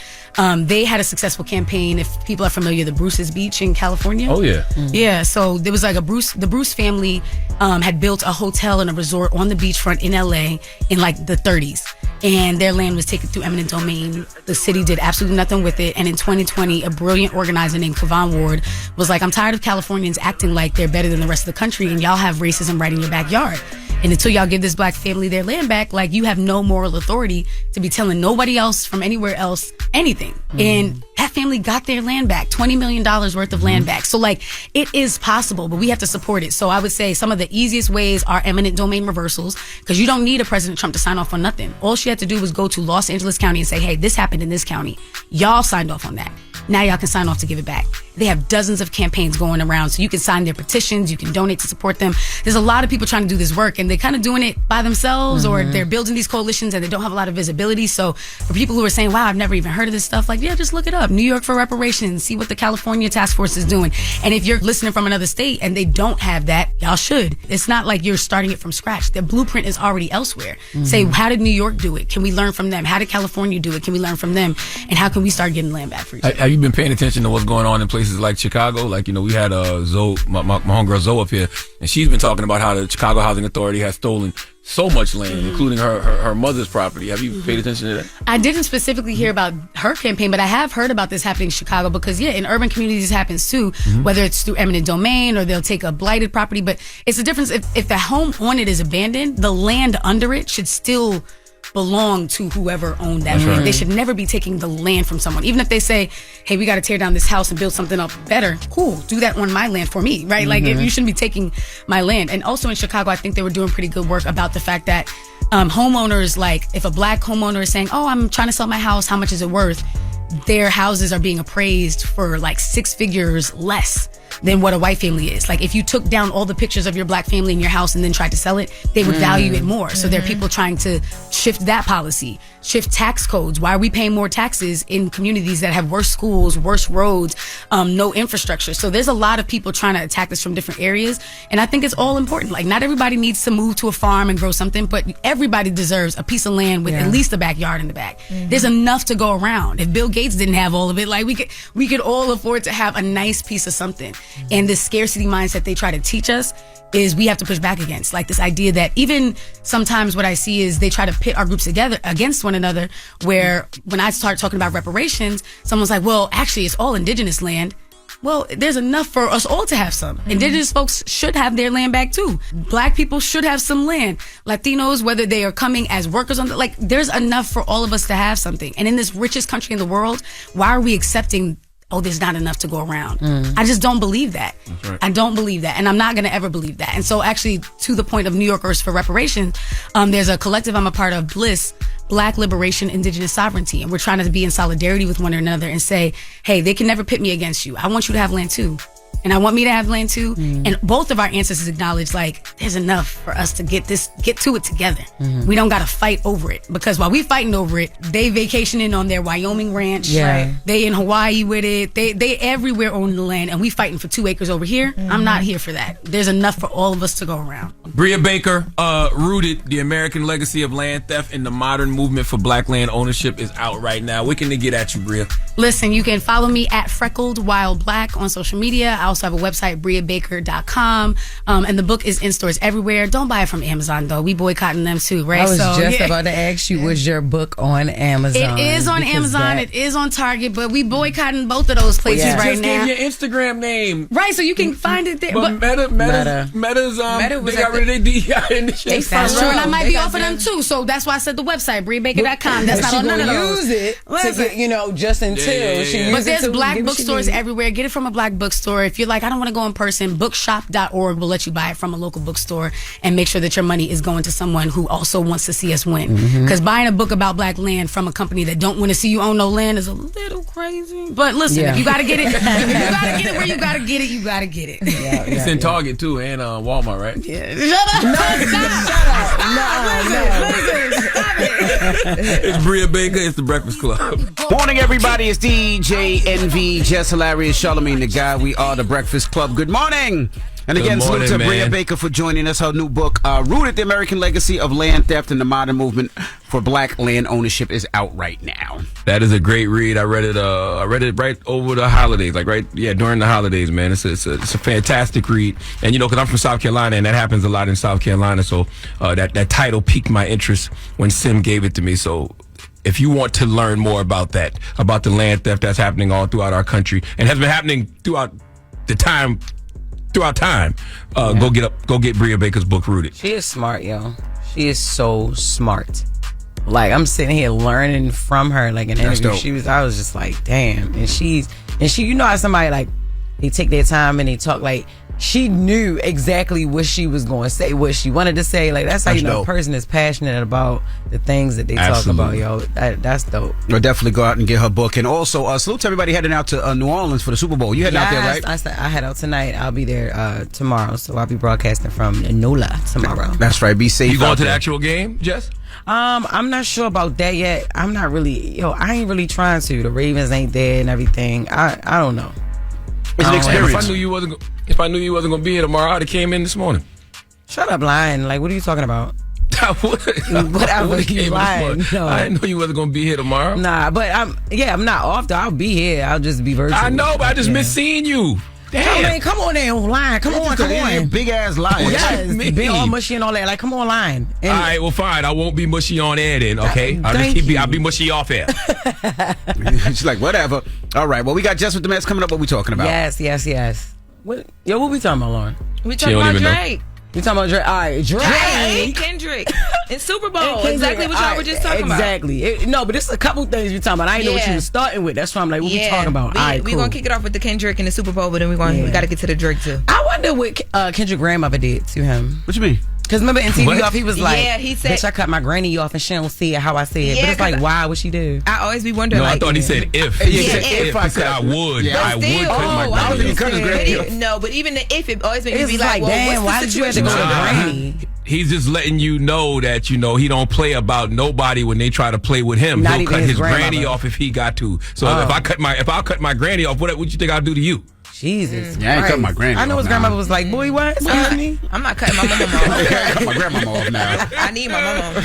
They had a successful campaign. If people are familiar, the Bruce's Beach in California. Oh, yeah. Yeah, so there was like the Bruce family had built a hotel and a resort on the beachfront in LA in like the 30s. And their land was taken through eminent domain. The city did absolutely nothing with it. And in 2020, a brilliant organizer named Kevon Ward was like, I'm tired of Californians acting like they're better than the rest of the country, and y'all have racism right in your backyard. And until y'all give this black family their land back, like, you have no moral authority to be telling nobody else from anywhere else anything. And that family got their land back, $20 million worth of land back. So, like, it is possible, but we have to support it. So I would say some of the easiest ways are eminent domain reversals, because you don't need a President Trump to sign off on nothing. All she had to do was go to Los Angeles County and say, hey, this happened in this county. Y'all signed off on that. Now y'all can sign off to give it back. They have dozens of campaigns going around, so you can sign their petitions, you can donate to support them. There's a lot of people trying to do this work, and they're kind of doing it by themselves, or they're building these coalitions and they don't have a lot of visibility. So for people who are saying, wow, I've never even heard of this stuff, like, yeah, just look it up. New York for Reparations, see what the California task force is doing. And if you're listening from another state and they don't have that, y'all should. It's not like you're starting it from scratch. The blueprint is already elsewhere. Say, how did New York do it? Can we learn from them? How did California do it? Can we learn from them? And how can we start getting land back for each other? Have you been paying attention to what's going on in places like Chicago? Like, you know, we had Zoe, my homegirl Zoe up here, and she's been talking about how the Chicago Housing Authority has stolen so much land, including her mother's property. Have you paid attention to that? I didn't specifically hear about her campaign, but I have heard about this happening in Chicago, because, yeah, in urban communities it happens too, whether it's through eminent domain or they'll take a blighted property. But it's a difference. If the home on it is abandoned, the land under it should still belong to whoever owned that land. They should never be taking the land from someone. Even if they say, hey, we got to tear down this house and build something up better, cool, do that on my land for me, right? Like, if you shouldn't be taking my land. And also in Chicago, I think they were doing pretty good work about the fact that homeowners, like, if a black homeowner is saying, oh, I'm trying to sell my house, how much is it worth? Their houses are being appraised for like 6 figures less than what a white family is. Like, if you took down all the pictures of your black family in your house and then tried to sell it, they would value it more. So there are people trying to shift that policy, shift tax codes. Why are we paying more taxes in communities that have worse schools, worse roads, no infrastructure? So there's a lot of people trying to attack this from different areas. And I think it's all important. Like, not everybody needs to move to a farm and grow something, but everybody deserves a piece of land with at least a backyard in the back. There's enough to go around. If Bill Gates didn't have all of it, like, we could all afford to have a nice piece of something. And this scarcity mindset they try to teach us is we have to push back against. Like, this idea that even sometimes what I see is they try to pit our groups together against one another, where when I start talking about reparations, someone's like, well, actually, it's all indigenous land. Well, there's enough for us all to have some. Indigenous folks should have their land back too. Black people should have some land. Latinos, whether they are coming as workers on like, there's enough for all of us to have something. And in this richest country in the world, why are we accepting, oh, there's not enough to go around? I just don't believe that. Right. I don't believe that. And I'm not going to ever believe that. And so actually, to the point of New Yorkers for Reparations, there's a collective I'm a part of, BLISS, Black Liberation, Indigenous Sovereignty. And we're trying to be in solidarity with one another and say, hey, they can never pit me against you. I want you to have land too. And I want me to have land too. And both of our ancestors acknowledge, like, there's enough for us to get to it together. We don't got to fight over it, because while we fighting over it, they vacationing on their Wyoming ranch. Right? They in Hawaii with it. They everywhere on the land, and we fighting for 2 acres over here. I'm not here for that. There's enough for all of us to go around. Bria Baker, Rooted, The American Legacy of Land Theft and the Modern Movement for Black Land Ownership is out right now. Where can they get at you, Bria? Listen, you can follow me at Freckled Wild Black on social media. I also have a website, briabaker.com. And the book is in stores everywhere. Don't buy it from Amazon, though. We boycotting them too, right? I was just about to ask you, was your book on Amazon? It is on Amazon. It is on Target, but we boycotting both of those places right now. Just give your Instagram name. Right, so you can find it there. But Meta's they got rid of their DEI initiative. That's true, and I might be off of them too. So that's why I said the website, briabaker.com. That's not on none of those. Use it to get, just until she uses it. But there's black bookstores everywhere. Get it from a black bookstore. If you're like, I don't want to go in person, bookshop.org will let you buy it from a local bookstore and make sure that your money is going to someone who also wants to see us win. Because buying a book about black land from a company that don't want to see you own no land is a little crazy. But listen, if you gotta get it, if you gotta get it where you gotta get it, you gotta get it. It's in Target too and Walmart, right? Yeah. Shut up. It's Bria Baker. It's the Breakfast Club. Morning, everybody. It's DJ NV, Jess Hilarious, Charlamagne the Guy. We are the Breakfast Club. Good morning. And again, salute to Bria Baker for joining us. Her new book, Rooted: The American Legacy of Land Theft and the Modern Movement for Black Land Ownership, is out right now. That is a great read. I read it right over the holidays, during the holidays, man. It's a fantastic read. And because I'm from South Carolina, and that happens a lot in South Carolina, so that title piqued my interest when Sim gave it to me. So if you want to learn more about that, about the land theft that's happening all throughout our country and has been happening throughout time, go get Bria Baker's book, Rooted. She is smart, yo. She is so smart. Like, I'm sitting here learning from her, like in an interview. I was just like, damn. And she, how somebody like they take their time and they talk, like she knew exactly what she was going to say, what she wanted to say. Like, that's how you know a person is passionate about the things that they talk about, yo. That's dope. We'll definitely go out and get her book. And also, salute to everybody heading out to New Orleans for the Super Bowl. You heading out there, right? I head out tonight. I'll be there tomorrow. So I'll be broadcasting from NOLA tomorrow. That's right. Be safe. You going to the actual game, Jess? I'm not sure about that yet. I'm not really, I ain't really trying to. The Ravens ain't there and everything. I don't know. It's an experience. If I knew you wasn't gonna be here tomorrow, I'd have came in this morning. Shut up, lying. Like, what are you talking about? Whatever you lying. No. I didn't know you wasn't gonna be here tomorrow. Nah, but I'm not off though. I'll be here. I'll just be virtual. I know, but I just miss seeing you. Damn. Man, come on there, line. Come on. Big ass line. Yes, be all mushy and all that. Like, come on, line. All right, well, fine. I won't be mushy on air then, okay? I'll be mushy off air. She's like, whatever. All right, well, we got Jess With The Mess coming up. What we talking about? Yes. What we talking about, Lauren? We talking about Drake. We talking about Drake. All right, Drake. Kendrick. In Super Bowl. Exactly what y'all were just talking about. Exactly. No, but it's a couple things we talking about. I didn't know what you were starting with. That's why I'm like, what we talking about? We're going to kick it off with the Kendrick and the Super Bowl, but then we got to get to the Drake too. I wonder what Kendrick grandmother did to him. What you mean? Because remember in TV Off, he was like, he said, bitch, I cut my granny off and she don't see it how I see it. Yeah, but it's like, why would she do? I always be wondering. No, like, I thought he said if. He said I would. Yeah. I would cut my granny off. No, but even the if, it always makes me be like, damn, why did you have to go to granny? He's just letting you know that, he don't play about nobody when they try to play with him. Not He'll cut his grandmother. granny off if he got to. So if I cut my granny off, what you think I'll do to you? Jesus. Yeah, I ain't cutting my granny I know off his now. grandmother was like, boy, what? I'm not cutting my mama off. I cut my grandmama off now. I need my mama.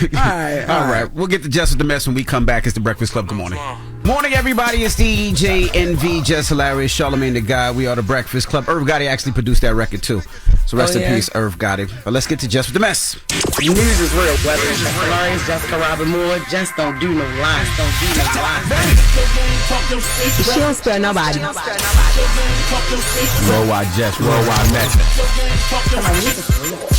All right. We'll get to Jess With The Mess when we come back. It's the Breakfast Club. Good morning. Morning, everybody. It's DJ NV, Jess Hilarious, Charlamagne the Guy. We are the Breakfast Club. Irv Gotti actually produced that record, too. So rest in peace, Irv Gotti. But let's get to Jess With The Mess. News is real, whether it's Jess Hilarious, Jessica Robin Moore, just don't do no lies. She don't spare nobody. Worldwide Jess, worldwide Mack.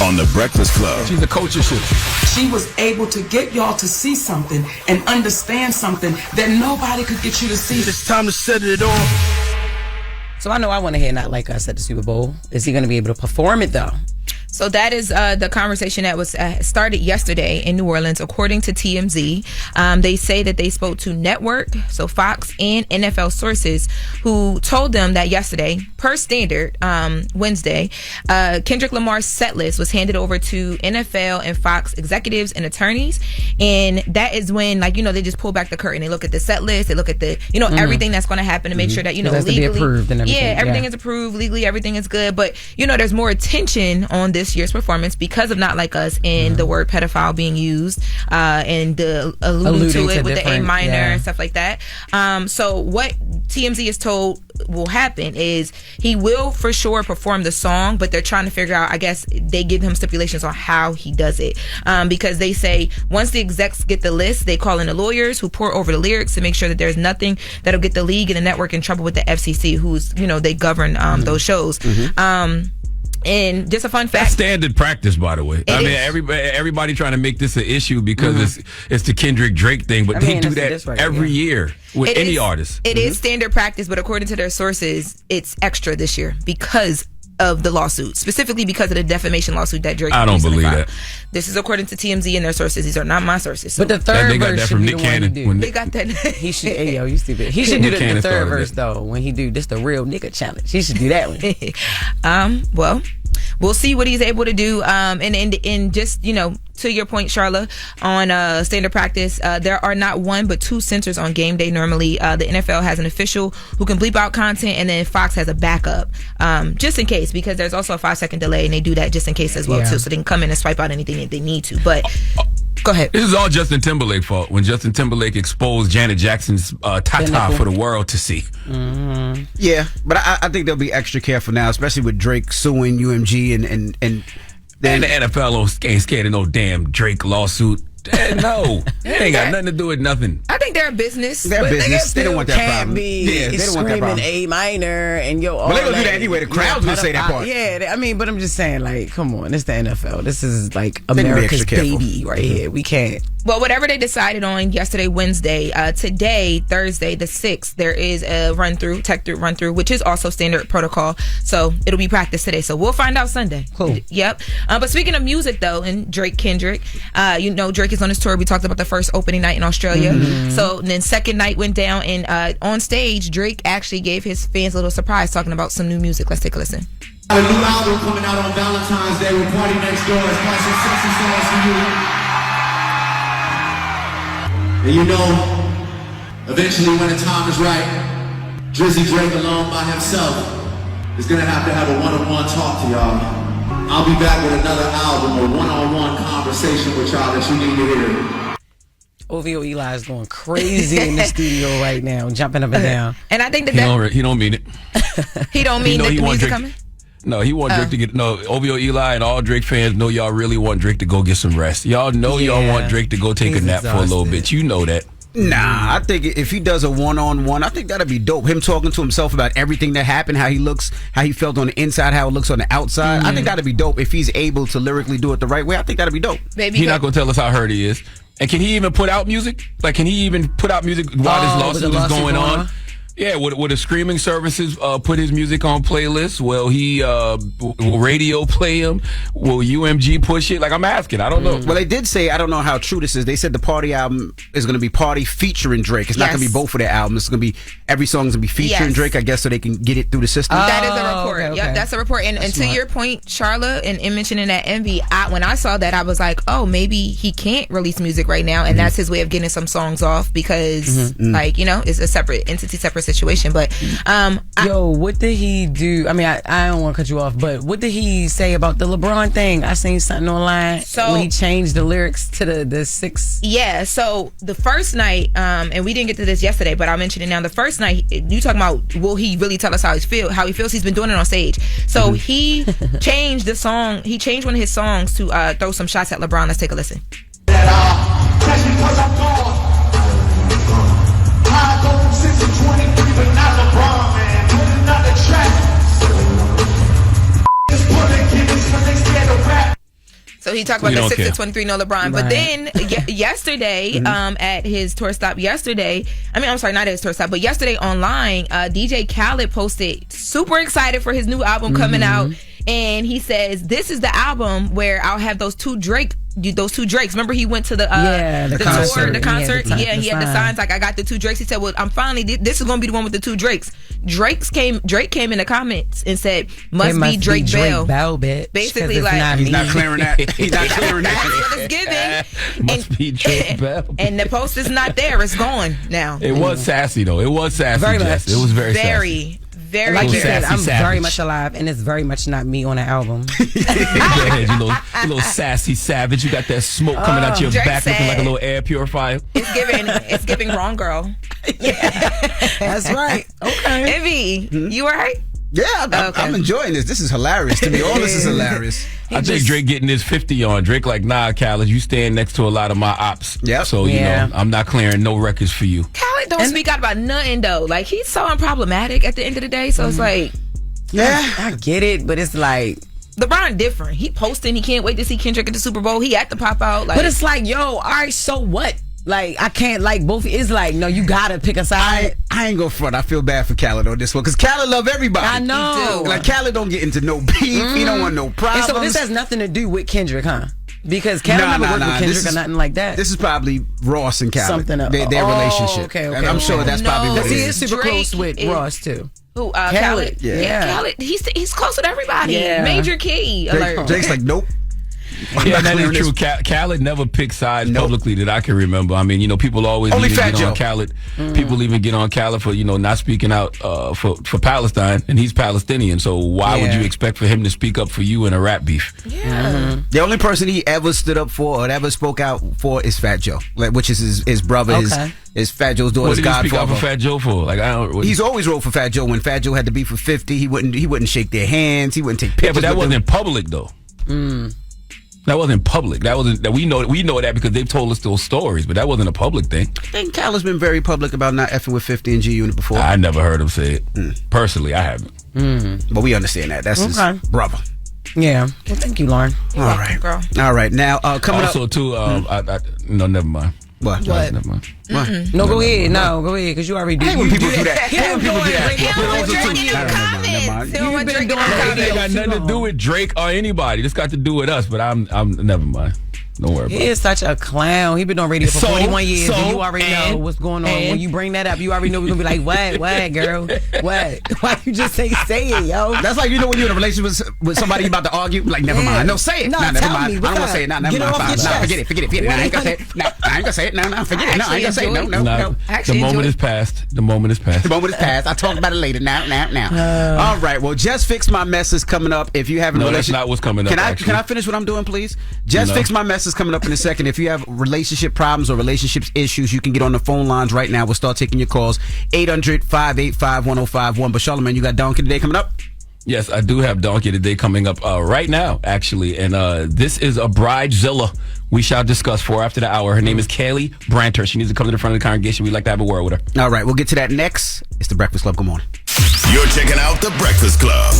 On the Breakfast Club. She's a culture shift. She was able to get y'all to see something and understand something that nobody could get you to see. It's time to set it off. So I know I want to hear Not Like Us at the Super Bowl. Is he going to be able to perform it, though? So that is the conversation that was started yesterday in New Orleans, according to TMZ. They say that they spoke to Network, so Fox, and NFL sources who told them that yesterday, per standard, Wednesday, Kendrick Lamar's set list was handed over to NFL and Fox executives and attorneys. And that is when, they just pull back the curtain. They look at the set list. They look at the, everything that's going to happen to make sure that, has legally. To be approved and everything. Yeah, everything is approved. Legally, everything is good. But, there's more attention on this year's performance because of Not Like Us and the word pedophile being used and alluding to it with the A minor and stuff like that. So what TMZ is told will happen is he will for sure perform the song, but they're trying to figure out, I guess they give him stipulations on how he does it, because they say once the execs get the list, they call in the lawyers who pour over the lyrics to make sure that there's nothing that'll get the league and the network in trouble with the FCC, who's they govern those shows. And just a fun fact. That's standard practice, by the way. Everybody trying to make this an issue because it's the Kendrick Drake thing, but they do that every year with any artist. It is standard practice, but according to their sources, it's extra this year because of the lawsuit, specifically because of the defamation lawsuit that Drake. I don't recently believe filed. that. This is according to TMZ and their sources. These are not my sources. But the third They got verse that should from be Nick the one he Cannon. do. When They got that. He should. Hey, yo, you stupid. He should do Nick the Cannon third started verse it. though. When he do this, the real nigga challenge. He should do that one. Well, we'll see what he's able to do. And just, you know, to your point, Charla, on standard practice, there are not one but two censors on game day. Normally, the NFL has an official who can bleep out content, and then Fox has a backup, just in case, because there's also a 5-second delay, and they do that just in case as well, too. So they can come in and swipe out anything that they need to. But go ahead. This is all Justin Timberlake's fault. When Justin Timberlake exposed Janet Jackson's Tata for the world to see. Mm-hmm. Yeah, but I think they'll be extra careful now, especially with Drake suing UMG and then the NFL ain't scared of no damn Drake lawsuit. No, it ain't got nothing to do with nothing. I think they're a business. They're business. They don't want that Can't problem. be Yeah, they don't want that screaming problem. A minor and yo. Well, they gonna do that anyway. The crowd's gonna say that part. Yeah, I mean, but I'm just saying, like, come on, it's the NFL. This is like They can be America's extra careful. baby right here. We can't. Well, whatever they decided on yesterday, Wednesday, today, Thursday, the 6th, there is a tech run through, which is also standard protocol. So it'll be practice today. So we'll find out Sunday. Cool. Yep. But speaking of music, though, and Kendrick, you know, Drake is on his tour. We talked about the first opening night in Australia. Mm-hmm. So then second night went down, and on stage, Drake actually gave his fans a little surprise talking about some new music. Let's take a listen. A new album coming out on Valentine's Day with Party Next Door. It's got some sexy songs for you. And you know, eventually when the time is right, Drizzy Drake alone by himself is gonna have to have a one-on-one talk to y'all. I'll be back with another album, a one-on-one conversation with y'all that you need to hear. OVO Eli is going crazy in the studio right now, jumping up and down. And I think He don't mean it. he don't mean know that he the want music Drake- coming. No, he want Drake to get OVO Eli and all Drake fans know y'all really want Drake to go get some rest. Y'all know y'all want Drake to go take a nap for a little bit. You know that. Nah, I think if he does a one-on-one, I think that'd be dope. Him talking to himself about everything that happened, how he looks, how he felt on the inside, how it looks on the outside. I think that'd be dope if he's able to lyrically do it the right way. I think that'd be dope. He's not gonna tell us how hurt he is. And can he even put out music? Like, can he even put out music while this lawsuit is going on? Yeah, would the streaming services put his music on playlists? Will he will radio play him? Will UMG push it? Like, I'm asking. I don't know. Well, they did say, I don't know how true this is. They said the Party album is going to be Party featuring Drake. It's not going to be both of their albums. It's going to be every song's going to be featuring Drake, I guess, so they can get it through the system. That is a report. okay. Yep, that's a report. And to smart. your point, Charla, and in mentioning that Envy, when I saw that, I was like, oh, maybe he can't release music right now, and that's his way of getting some songs off because, like, you know, it's a separate entity, separate situation. But yo, what did he do? I mean, I don't want to cut you off, but what did he say about the LeBron thing? I seen something online when he changed the lyrics to the 6. Yeah, so the first night, and we didn't get to this yesterday, but I'll mention it now. The first night, you talking about, will he really tell us how he feels? He's been doing it on stage. So he changed the song. He changed one of his songs to throw some shots at LeBron. Let's take a listen. That's because I'm gone. I go since the 23, but not LeBron, man. Put another track. Just put it, give it, so they scared to rap. So he talked about the 6 to 23 no LeBron. But then yesterday, at his tour stop yesterday, I'm sorry, not at his tour stop, but yesterday online, DJ Khaled posted super excited for his new album coming out. And he says, this is the album where I'll have those two Drakes. Remember he went to the concert. tour, the concert. He had He had the signs like, I got the two Drakes. He said, well, I'm finally, this is going to be the one with the two Drakes. Drake came in the comments and said, must be Drake Bell. Bitch, basically, like, he's not clearing that. He's not clearing that. That's what it's giving. Must be Drake Bell. And the post is not there. It's gone now. It was sassy though. It was sassy, Very Jess. much. It was very sassy. Very like you very. said, I'm savage. very much alive, and it's very much not me on the album. Go ahead, you little sassy savage. You got that smoke coming out your Drake back looking like a said- little air purifier. It's giving wrong girl. That's right. Okay. Envy, you all right? Yeah, I'm enjoying this. This is hilarious to me. All this is hilarious. I think Drake getting his 50 on. Drake like, nah, Khaled, you stand next to a lot of my ops. Yep. So, you know, I'm not clearing no records for you. Khaled don't speak out about nothing though. Like, he's so unproblematic at the end of the day. So it's like, I get it, but it's like, LeBron different. He posting. He can't wait to see Kendrick at the Super Bowl. He at the pop out. Like, but it's like, yo, all right, so what? Like, I can't like both. It's like, no, you gotta pick a side. I ain't go front. I feel bad for Khaled on this one because Khaled love everybody. I know. Like Khaled don't get into no beef. He don't want no problems. And so this has nothing to do with Kendrick, huh? Because Khaled never worked with Kendrick or nothing like that. This is probably Ross and Khaled. Something else. Their relationship. Okay. And I'm sure that's probably what it he is. is super close with Ross too. Who? Khaled. Yeah. Khaled. He's close with everybody. Yeah. Major key alert. Drake's like, nope. Yeah, that is true. Khaled never picked sides publicly that I can remember. I mean, people always Only Fat get Joe. on Khaled. People even get on Khaled for not speaking out for Palestine, and he's Palestinian. So why would you expect for him to speak up for you in a rap beef? Yeah. The only person he ever stood up for or ever spoke out for is Fat Joe, which is his brother, his Fat Joe's daughter's What did he speak out godfather. for Fat Joe for? Like, I don't. He's always wrote for Fat Joe. When Fat Joe had to beef for 50, he wouldn't shake their hands. He wouldn't take pictures. Yeah, but that with wasn't them. in public though. That wasn't public. That wasn't. We know that because they've told us those stories, but that wasn't a public thing. I think Khaled's been very public about not effing with 50 and G Unit before. I never heard him say it. Personally, I haven't. But we understand that. That's his brother. Yeah. Well, thank you, Lauren. All right, girl. All right. Now, coming also, up. too, no, never mind. What? Never mind. No, go ahead. No, go ahead, because you already did. I hate when people do that. He been doing It ain't got nothing to do with Drake or anybody. This got to do with us, but I'm never mind. Don't worry about He it. is such a clown. He been on radio for 41 years, and you already know and- what's going on. When you bring that up, you already know we're gonna be like, what, girl? What? Why you just say it, yo? That's like, when you're in a relationship with somebody you about to argue, like, never mind. No, say it. No, never tell mind. me. I don't want to say it. Nah, never Get mind. off your Fine. Nah, chest. forget it. I ain't gonna say it. No, I ain't gonna say it. No, forget it. No, I ain't gonna say it. No. The moment is past. The moment is past. The moment is past. I'll talk about it later. Now. All right. Well, Just Fix My Mess is coming up. If you have a No, that's relationship, not what's coming up. Can actually. I finish what I'm doing, please? Just Fix My Mess is coming up in a second. If you have relationship problems or relationships issues, you can get on the phone lines right now. We'll start taking your calls. 800-585-1051. But Charlamagne, you got Donkey today coming up? Yes, I do have Donkey today coming up right now, actually. And this is a bridezilla we shall discuss for after the hour. Her name is Kaylee Branter. She needs to come to the front of the congregation. We'd like to have a word with her. All right. We'll get to that next. It's The Breakfast Club. Good morning. You're checking out The Breakfast Club.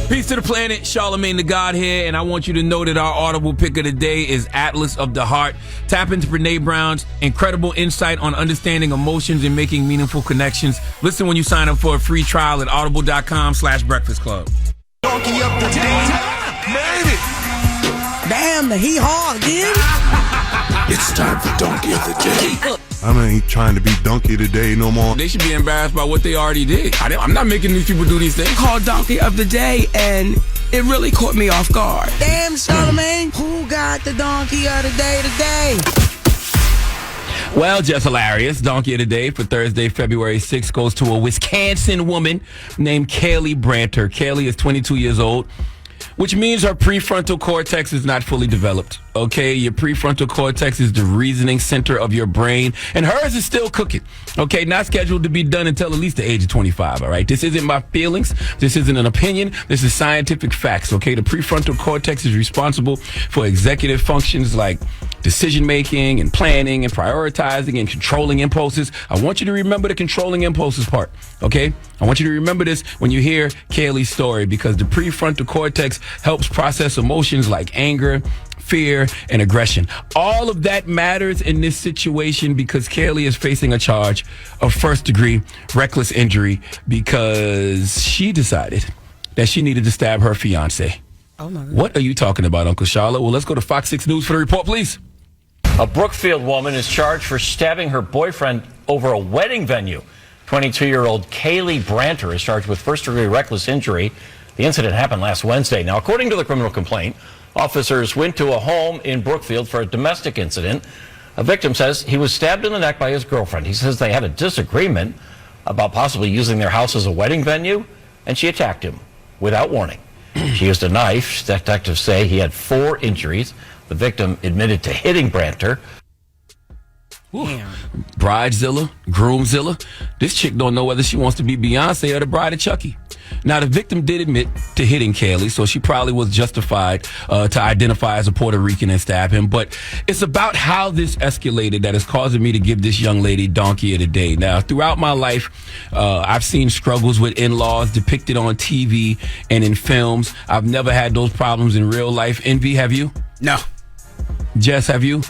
Peace to the planet, Charlamagne the God here, and I want you to know that our audible pick of the day is Atlas of the Heart. Tap into Brene Brown's incredible insight on understanding emotions and making meaningful connections. Listen when you sign up for a free trial at audible.com/breakfast club. Donkey up the day. Made it. Damn, the hee-haw again. It's time for Donkey of the Day. I ain't trying to be donkey today no more. They should be embarrassed by what they already did. I'm not making these people do these things. Called Donkey of the Day, and it really caught me off guard. Damn, Charlamagne. Who got the donkey of the day today? Well, Jess Hilarious, Donkey of the Day for Thursday, February 6th goes to a Wisconsin woman named Kaylee Branter. Kaylee is 22 years old, which means her prefrontal cortex is not fully developed. Okay, your prefrontal cortex is the reasoning center of your brain, and hers is still cooking. Okay, not scheduled to be done until at least the age of 25. All right, this isn't my feelings. This isn't an opinion. This is scientific facts. Okay, the prefrontal cortex is responsible for executive functions like decision making and planning and prioritizing and controlling impulses. I want you to remember the controlling impulses part. Okay, I want you to remember this when you hear Kaylee's story, because the prefrontal cortex helps process emotions like anger, fear, and aggression. All of that matters in this situation because Kaylee is facing a charge of first-degree reckless injury because she decided that she needed to stab her fiancé. Oh my God. What are you talking about, Uncle Charlotte? Well, let's go to Fox 6 News for the report, please. A Brookfield woman is charged for stabbing her boyfriend over a wedding venue. 22-year-old Kaylee Branter is charged with first-degree reckless injury. The incident happened last Wednesday. Now, according to the criminal complaint, officers went to a home in Brookfield for a domestic incident. A victim says he was stabbed in the neck by his girlfriend. He says they had a disagreement about possibly using their house as a wedding venue, and she attacked him without warning. She used a knife. Detectives say he had 4 injuries. The victim admitted to hitting Branter. Bridezilla, groomzilla. This chick don't know whether she wants to be Beyonce or the bride of Chucky. Now, the victim did admit to hitting Kaylee, so she probably was justified to identify as a Puerto Rican and stab him. But it's about how this escalated that is causing me to give this young lady Donkey of the Day. Now, throughout my life, I've seen struggles with in-laws depicted on TV and in films. I've never had those problems in real life. Envy, have you? No. Jess, have you?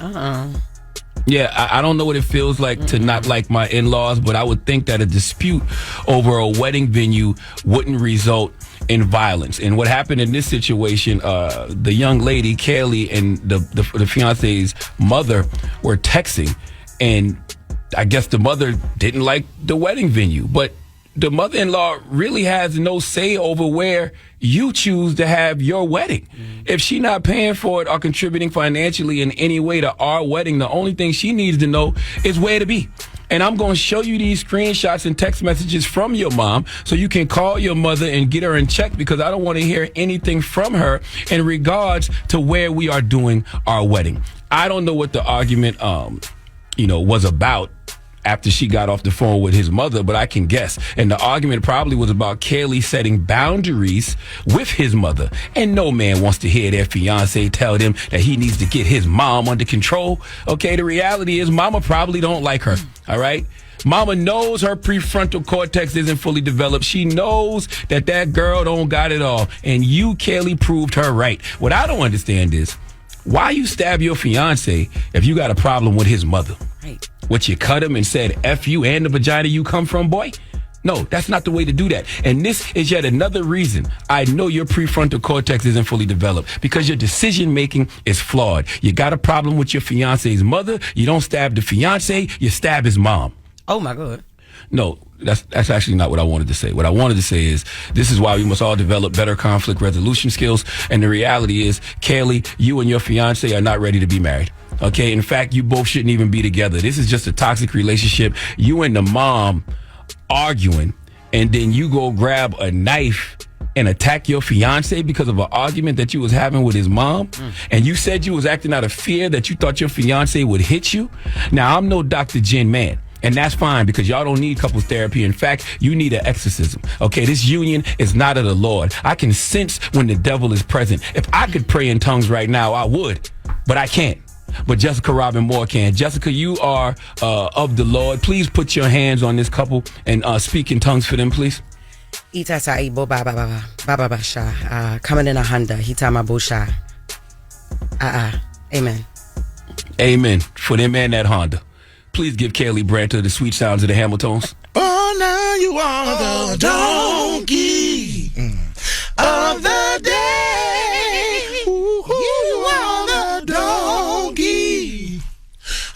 Yeah, I don't know what it feels like to not like my in-laws, but I would think that a dispute over a wedding venue wouldn't result in violence. And what happened in this situation, the young lady, Kaylee, and the fiance's mother were texting, and I guess the mother didn't like the wedding venue, but the mother-in-law really has no say over where you choose to have your wedding. If she's not paying for it or contributing financially in any way to our wedding, the only thing she needs to know is where to be. And I'm going to show you these screenshots and text messages from your mom so you can call your mother and get her in check, because I don't want to hear anything from her in regards to where we are doing our wedding. I don't know what the argument, was about after she got off the phone with his mother, but I can guess. And the argument probably was about Kaylee setting boundaries with his mother. And no man wants to hear their fiance tell them that he needs to get his mom under control. Okay, the reality is mama probably don't like her, all right? Mama knows her prefrontal cortex isn't fully developed. She knows that girl don't got it all. And you, Kaylee, proved her right. What I don't understand is why you stab your fiance if you got a problem with his mother. Right. What, you cut him and said, F you and the vagina you come from, boy? No, that's not the way to do that. And this is yet another reason I know your prefrontal cortex isn't fully developed, because your decision making is flawed. You got a problem with your fiance's mother. You don't stab the fiance, you stab his mom. Oh my God. No, that's actually not what I wanted to say. What I wanted to say is this is why we must all develop better conflict resolution skills. And the reality is, Kaylee, you and your fiance are not ready to be married. Okay, in fact, you both shouldn't even be together. This is just a toxic relationship. You and the mom arguing, and then you go grab a knife and attack your fiance because of an argument that you was having with his mom. And you said you was acting out of fear that you thought your fiance would hit you. Now, I'm no Dr. Jen man. And that's fine, because y'all don't need couples therapy. In fact, you need an exorcism. Okay, this union is not of the Lord. I can sense when the devil is present. If I could pray in tongues right now, I would, but I can't. But Jessica Robin Moore can. Jessica, you are of the Lord. Please put your hands on this couple and speak in tongues for them, please. Coming in a Honda. Hitama Busha. Amen. Amen. For them and that Honda. Please give Kaylee Branter the sweet sounds of the Hamiltons. Oh, now you are the donkey of the day. You are the donkey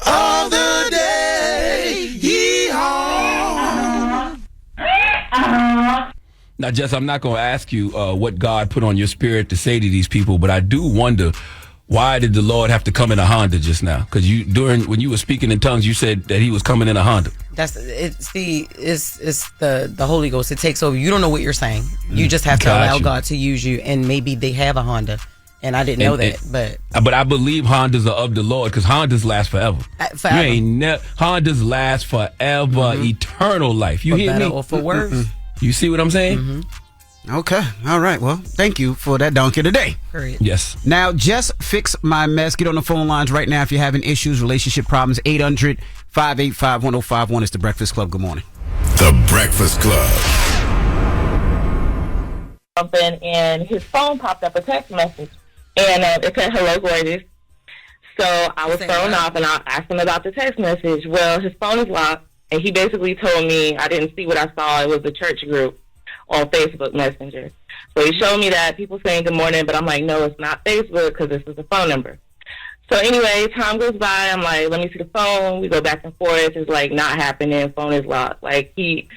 of the day. Yee-haw. Now, Jess, I'm not going to ask you what God put on your spirit to say to these people, but I do wonder, why did the Lord have to come in a Honda just now? Because when you were speaking in tongues, you said that he was coming in a Honda. That's it. See, it's the Holy Ghost. It takes over. You don't know what you're saying. You just have to allow God to use you. And maybe they have a Honda, and I didn't know that. But I believe Hondas are of the Lord, because Hondas last forever. Forever. You ain't Hondas last forever, eternal life. You for hear better me? or for worse. You see what I'm saying? Okay. All right. Well, thank you for that donkey today. Period. Yes. Now, Jess, fix my mess. Get on the phone lines right now if you're having issues, relationship problems. 800-585-1051. It's The Breakfast Club. Good morning. The Breakfast Club. Something, and his phone popped up a text message, and it said, "Hello, gorgeous." So I was thrown off, and I asked him about the text message. Well, his phone is locked, and he basically told me I didn't see what I saw. It was the church group on Facebook Messenger. So he showed me that, people saying good morning, but I'm like, no, it's not Facebook, because this is a phone number. So anyway, time goes by. I'm like, let me see the phone. We go back and forth. It's like not happening. Phone is locked. Like if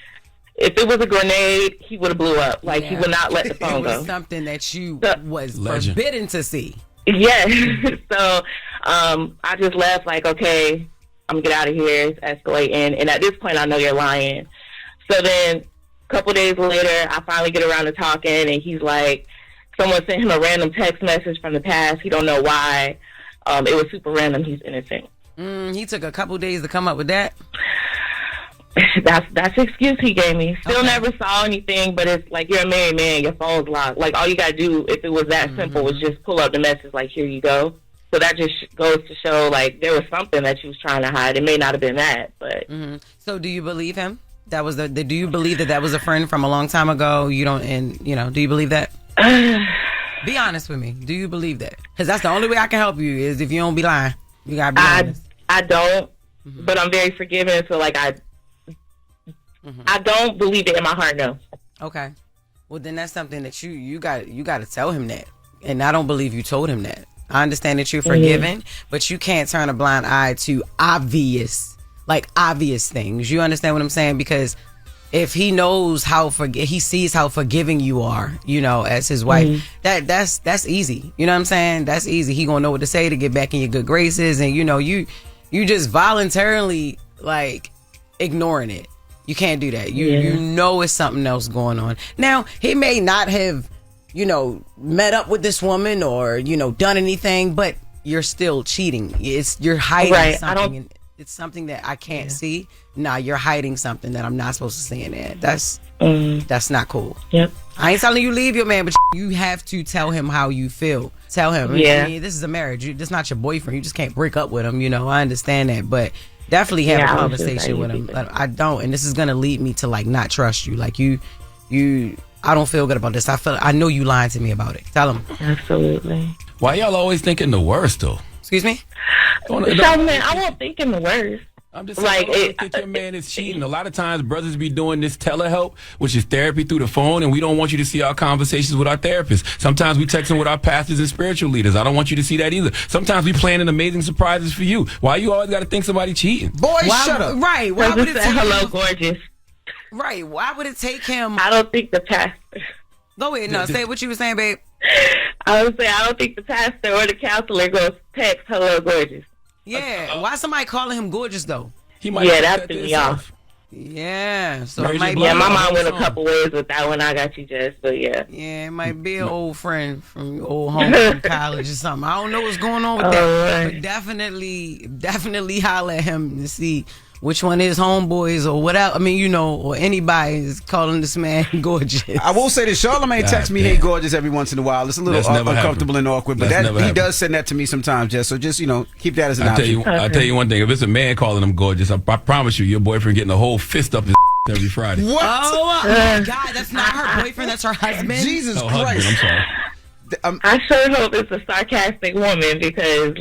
it was a grenade, he would have blew up. Like he would not let the phone go. It was something that you was forbidden to see. Yes. So I just left like, okay, I'm gonna get out of here. It's escalating. And at this point, I know you're lying. So then a couple days later, I finally get around to talking, and he's like, someone sent him a random text message from the past. He don't know why. It was super random. He's innocent. He took a couple days to come up with that. That's the excuse he gave me. Still never saw anything, but it's like, you're a married man, your phone's locked. Like, all you gotta do, if it was that simple, was just pull up the message like, here you go. So that just goes to show, like, there was something that you was trying to hide. It may not have been that, but. So do you believe him? That was do you believe that was a friend from a long time ago? Do you believe that? Be honest with me. Do you believe that? Because that's the only way I can help you, is if you don't be lying. You gotta be honest. I don't. but I'm very forgiving. So like I don't believe it in my heart. No. Okay. Well, then that's something that you got to tell him that, and I don't believe you told him that. I understand that you're forgiven, but you can't turn a blind eye to obvious things. You understand what I'm saying? Because if he knows he sees how forgiving you are, as his wife, that's easy. You know what I'm saying? That's easy. He gonna know what to say to get back in your good graces, and you just voluntarily ignoring it. You can't do that. You know it's something else going on. Now, he may not have, met up with this woman or, done anything, but you're still cheating. You're hiding something. And it's something that I can't see. Nah, you're hiding something that I'm not supposed to see in there. That's not cool. Yep. I ain't telling you leave your man, but you have to tell him how you feel. Tell him. Yeah. I mean, this is a marriage. This is not your boyfriend. You just can't break up with him. I understand that, but definitely have a conversation with him. I don't, and this is gonna lead me to not trust you. I don't feel good about this. I know you lying to me about it. Tell him. Absolutely. Why y'all always thinking the worst though? Excuse me? Charlamagne, I won't think in the worst. I'm just saying, I don't think your man is cheating. A lot of times, brothers be doing this telehelp, which is therapy through the phone, and we don't want you to see our conversations with our therapists. Sometimes we texting with our pastors and spiritual leaders. I don't want you to see that either. Sometimes we planning amazing surprises for you. Why you always got to think somebody cheating? Boy, shut up. Right. Why would it take hello, gorgeous? Right. Why would it take him? I don't think the pastor. Go ahead. No, say what you were saying, babe. I would say I don't think the pastor or the counselor goes text hello, gorgeous. Yeah. Why somebody calling him gorgeous though? He might that threw me off. Yeah. So it might be. Yeah, my mom went a couple ways with that one. I got you, Jess. But yeah. Yeah, it might be an old friend from your old home from college or something. I don't know what's going on with that. Right. But definitely holler at him to see which one is homeboys or whatever. I mean, or anybody is calling this man gorgeous. I will say this: Charlamagne texts me, "Hey, gorgeous," every once in a while. It's a little uncomfortable and awkward, but he does send that to me sometimes, Jess. So just keep that as an option. I'll tell you one thing: if it's a man calling him gorgeous, I promise you, your boyfriend getting a whole fist up his every Friday. What? Oh my God, that's not her boyfriend. That's her husband. Jesus Christ! Husband, I'm sorry. I sure hope it's a sarcastic woman because.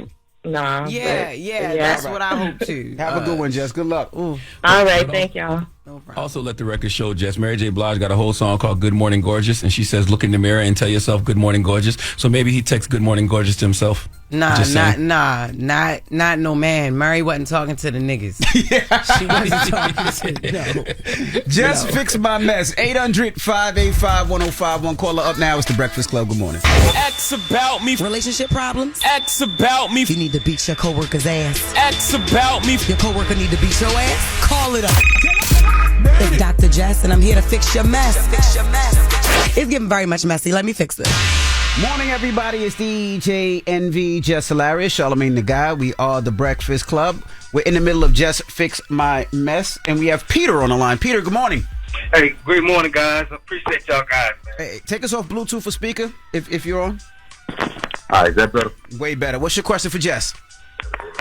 Nah. Yeah, that's what I hope too. Have a good one, Jess. Good luck. All right, thank y'all. No problem. Also, let the record show, Jess, Mary J. Blige got a whole song called Good Morning Gorgeous, and she says, look in the mirror and tell yourself Good Morning Gorgeous. So maybe he texts Good Morning Gorgeous to himself. Not no man. Mary wasn't talking to the niggas. She wasn't talking to Jess, fix my mess. 800-585-1051. Call her up now. It's the Breakfast Club. Good morning. X about me. Relationship problems? X about me. You need to beat your coworker's ass. X about me. Your coworker need to beat your ass? Call it up. It's Dr. Jess, and I'm here to fix your mess. It's getting very much messy. Let me fix it. Morning, everybody. It's DJ NV, Jess Hilarious, Charlamagne the Guy. We are the Breakfast Club. We're in the middle of Jess Fix My Mess, and we have Peter on the line. Peter, good morning. Hey, great morning, guys. I appreciate y'all guys, man. Hey, take us off Bluetooth for speaker, if you're on. All right, is that better? Way better. What's your question for Jess?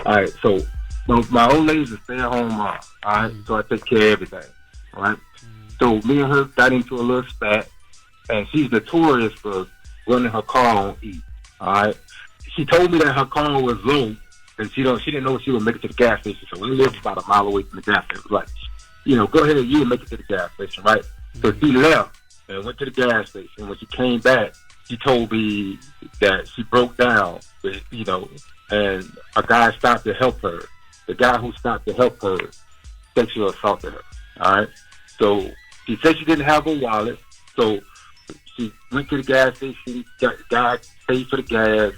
All right, so my old lady's a stay-at-home mom, all right? So I take care of everything, all right? So me and her got into a little spat, and she's notorious for running her car on E, all right? She told me that her car was low, and she didn't know she would make it to the gas station. So we lived about a mile away from the gas station. It was like, go ahead and you make it to the gas station, right? So she left and went to the gas station. When she came back, she told me that she broke down, and a guy stopped to help her. The guy who stopped to help her sexually assaulted her, all right? So she said she didn't have a wallet, so she went to the gas station, guy paid for the gas,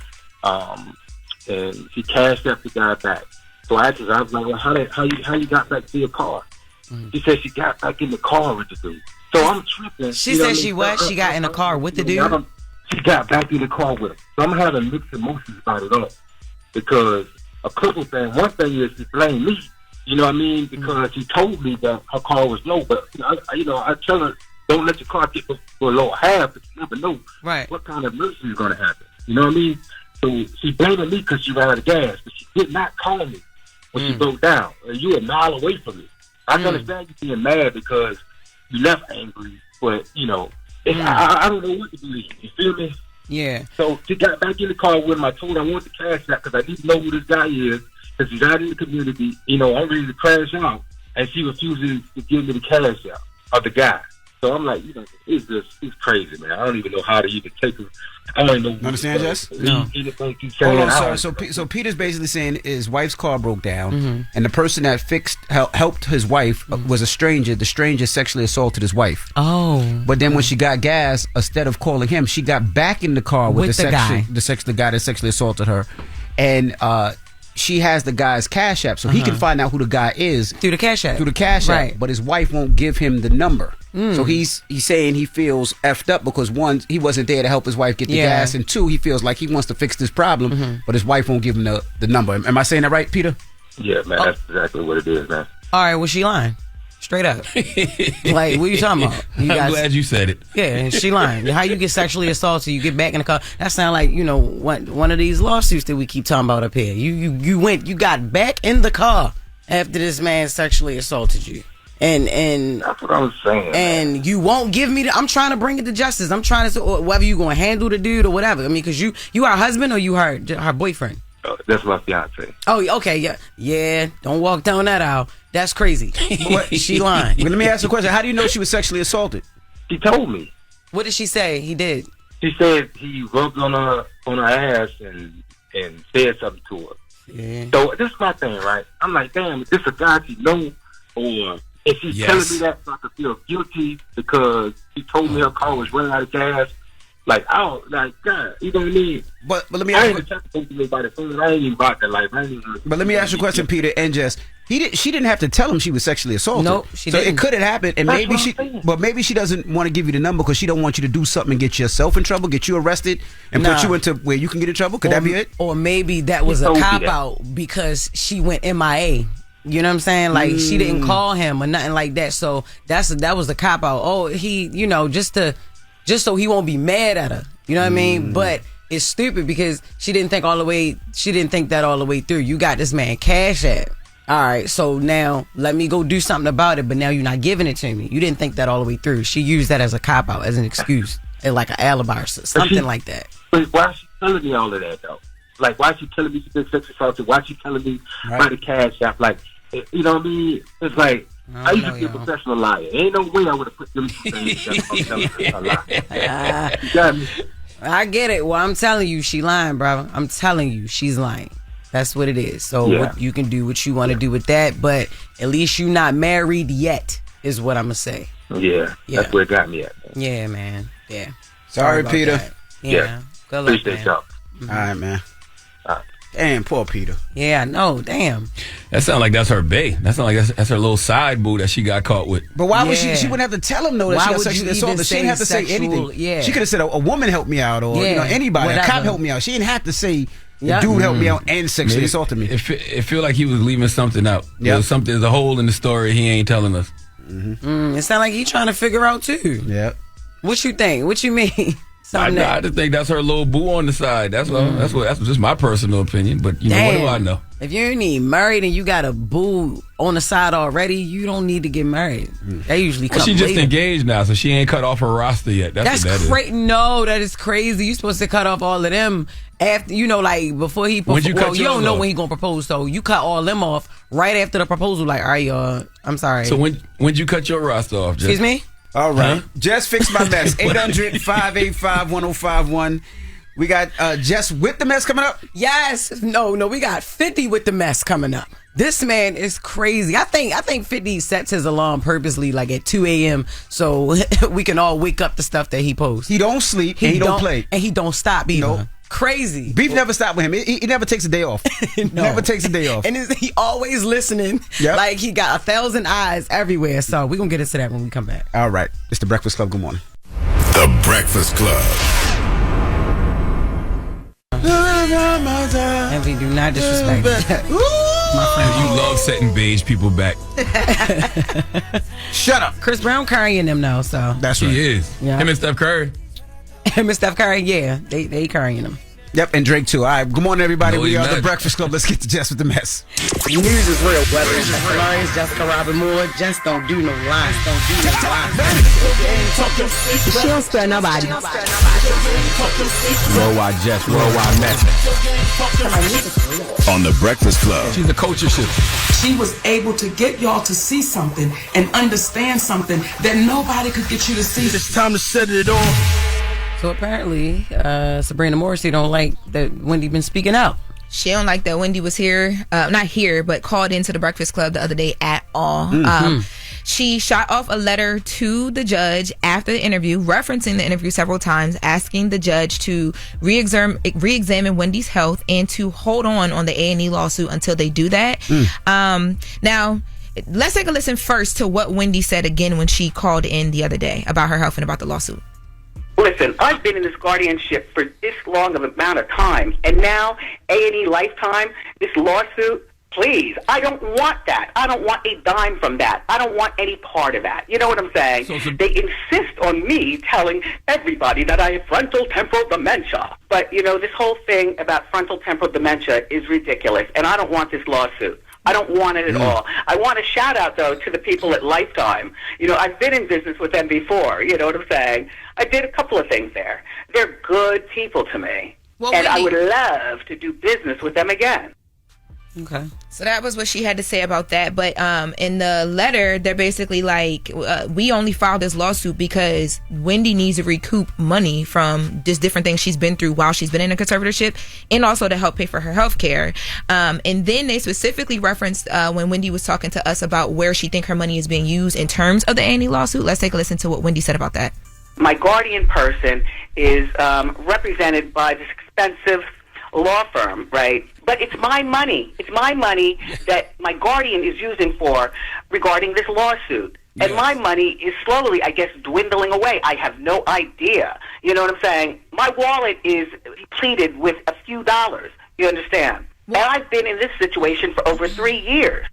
and she cashed out the guy back. So I asked her, I was like, well, how you got back to your car? She said she got back in the car with the dude. So I'm tripping. She said she what? She got in the car with the dude? She got back in the car with him. So I'm having mixed emotions about it all. Because a couple things. One thing is she blamed me. You know what I mean? Because she told me that her car was low. But, I tell her, don't let your car get for a low half. But you never know what kind of emergency is going to happen. You know what I mean? So she blaming me because she ran out of gas. But she did not call me when she broke down. And you a mile away from me. I can understand you being mad because you left angry. But, I don't know what to believe. You feel me? Yeah. So she got back in the car with him. I told her I want the cash out because I didn't know who this guy is. because she's out in the community. You know, I'm ready to crash out, and she refuses to give me the cash out of the guy. So I'm like, you know, it's crazy, man. I don't even know how to even take it. I don't even know. Understand, Jess? No. So Peter's basically saying his wife's car broke down, and the person that helped his wife was a stranger. The stranger sexually assaulted his wife. Oh. But then when she got gas, instead of calling him, she got back in the car with the guy that sexually assaulted her, and she has the guy's Cash App, so he can find out who the guy is through the Cash App. Right. But his wife won't give him the number. So he's saying he feels effed up because one, he wasn't there to help his wife get the gas, and two, he feels like he wants to fix this problem, but his wife won't give him the number. Am I saying that right, Peter? Yeah, man, that's exactly what it is, man. All right, well, she lying. Straight up. Like, what are you talking about? I'm glad you said it. Yeah, and she lying. How you get sexually assaulted, you get back in the car. That sound like, you know, one of these lawsuits that we keep talking about up here. You got back in the car after this man sexually assaulted you. And that's what I was saying. And man. You won't give me I'm trying to bring it to justice. I'm trying to whether you going to handle the dude or whatever. I mean, because you her husband or you her boyfriend? That's my fiance. Oh, okay, yeah. Don't walk down that aisle. That's crazy. She lying. Let me ask you a question. How do you know she was sexually assaulted? She told me. What did she say? He did. She said he rubbed on her ass and said something to her. Yeah. So this is my thing, right? I'm like, damn, is this a guy she know, or is she telling me that so I can feel guilty because she told me her car was running out of gas? Like, God, you know what I mean? But let me ask you. But let me ask you a question, Peter and Jess. She didn't have to tell him she was sexually assaulted. Nope, she didn't. So it could have happened, and maybe she doesn't want to give you the number because she don't want you to do something and get yourself in trouble, get you arrested, and put you into where you can get in trouble. Could that be it? Or maybe that was a cop out because she went MIA. You know what I'm saying? Like she didn't call him or nothing like that. So that was the cop out. Oh, he, you know, just so he won't be mad at her. You know what I mean? But it's stupid because she didn't think that all the way through. You got this man Cash App. All right, so now let me go do something about it, but now you're not giving it to me. You didn't think that all the way through. She used that as a cop out, as an excuse, like an alibi or something like that. But why is she telling me all of that though? Like, why is she telling me she's been sexually assaulted? Why is she telling me about the Cash App? Like, you know what I mean? It's like, I used to be a professional liar. Ain't no way I would have put them two things together. You got me? I get it. Well, I'm telling you, she lying, bro. I'm telling you, she's lying. That's what it is. So you can do what you want to do with that, but at least you not married yet, is what I'm going to say. Yeah, that's where it got me at. Yeah, man. Yeah. Sorry, Peter. Yeah. Good luck, appreciate y'all. All right, man. Damn, poor Peter. Yeah, I know. Damn. That sounds like that's her bae. That sounds like that's her little side boo that she got caught with. But why would she wouldn't have to tell him though that she got sexually assaulted. She didn't have to say anything. Yeah. She could have said a woman helped me out or anybody. Whatever. A cop helped me out. She didn't have to say the dude helped me out and sexually assaulted me. It feel like he was leaving something out. There's a hole in the story he ain't telling us. It sound like he trying to figure out too. Yeah. What you think? What you mean? I just think that's her little boo on the side. That's just my personal opinion. But you know, what do I know? If you ain't even married and you got a boo on the side already, you don't need to get married. They usually come. Well, she just later. engaged now, so she ain't cut off her roster yet. That's what that crazy. No, that is crazy. You supposed to cut off all of them after, you know, like before he proposes. You don't know when he gonna propose, so you cut all them off right after the proposal. Like, all right, y'all, I'm sorry. So when'd you cut your roster off? Jess? Excuse me. All right. Jess Fix My Mess. 800-585-1051. We got Jess With The Mess coming up. Yes. No, we got 50 With The Mess coming up. This man is crazy. I think 50 sets his alarm purposely like at 2 a.m. so we can all wake up the stuff that he posts. He don't sleep and he don't play. And he don't stop either. Nope. Crazy. Beef never stopped with him. He never takes a day off. Never takes a day off. And he always listening. Yep. Like he got 1,000 eyes everywhere. So we're going to get into that when we come back. All right. It's The Breakfast Club. Good morning. The Breakfast Club. Envy, do not disrespect me. My friend, you love setting beige people back. Shut up. Chris Brown carrying them now, so. That's right. He is. Yeah. Him and Steph Curry. Him and Steph Curry, yeah. They carrying them. Yep, and Drake too. All right, good morning, everybody. No, We he's are the not. Breakfast Club. Let's get to Jess with the Mess. News is real. Whether it's Jess Hilarious, Jessica Robin Moore, just don't do no lies. Don't do no lies. She don't spare nobody. Worldwide Jess, worldwide Mack. On the Breakfast Club. She's a culture shifter. She was able to get y'all to see something and understand something that nobody could get you to see. It's time to set it off. So apparently, Sabrina Morrissey don't like that Wendy been speaking out. She don't like that Wendy was here, not here, but called into the Breakfast Club the other day at all. She shot off a letter to the judge after the interview, referencing the interview several times, asking the judge to re-examine Wendy's health and to hold on the A&E lawsuit until they do that. Now, let's take a listen first to what Wendy said again when she called in the other day about her health and about the lawsuit. Listen, I've been in this guardianship for this long of an amount of time, and now A&E Lifetime, this lawsuit, please, I don't want that. I don't want a dime from that. I don't want any part of that. You know what I'm saying? They insist on me telling everybody that I have frontal temporal dementia. But, you know, this whole thing about frontal temporal dementia is ridiculous, and I don't want this lawsuit. I don't want it at all. I want a shout out, though, to the people at Lifetime. You know, I've been in business with them before. You know what I'm saying? I did a couple of things there. They're good people to me. Well, and I Wendy- would love to do business with them again. Okay. So that was what she had to say about that. But in the letter, they're basically like, we only filed this lawsuit because Wendy needs to recoup money from just different things she's been through while she's been in a conservatorship, and also to help pay for her health care. And then they specifically referenced when Wendy was talking to us about where she think her money is being used in terms of the A&E lawsuit. Let's take a listen to what Wendy said about that. My guardian person is represented by this expensive law firm, right? But it's my money. It's my money that my guardian is using for regarding this lawsuit. And my money is slowly, I guess, dwindling away. I have no idea. You know what I'm saying? My wallet is depleted with a few dollars. You understand? And I've been in this situation for over 3 years.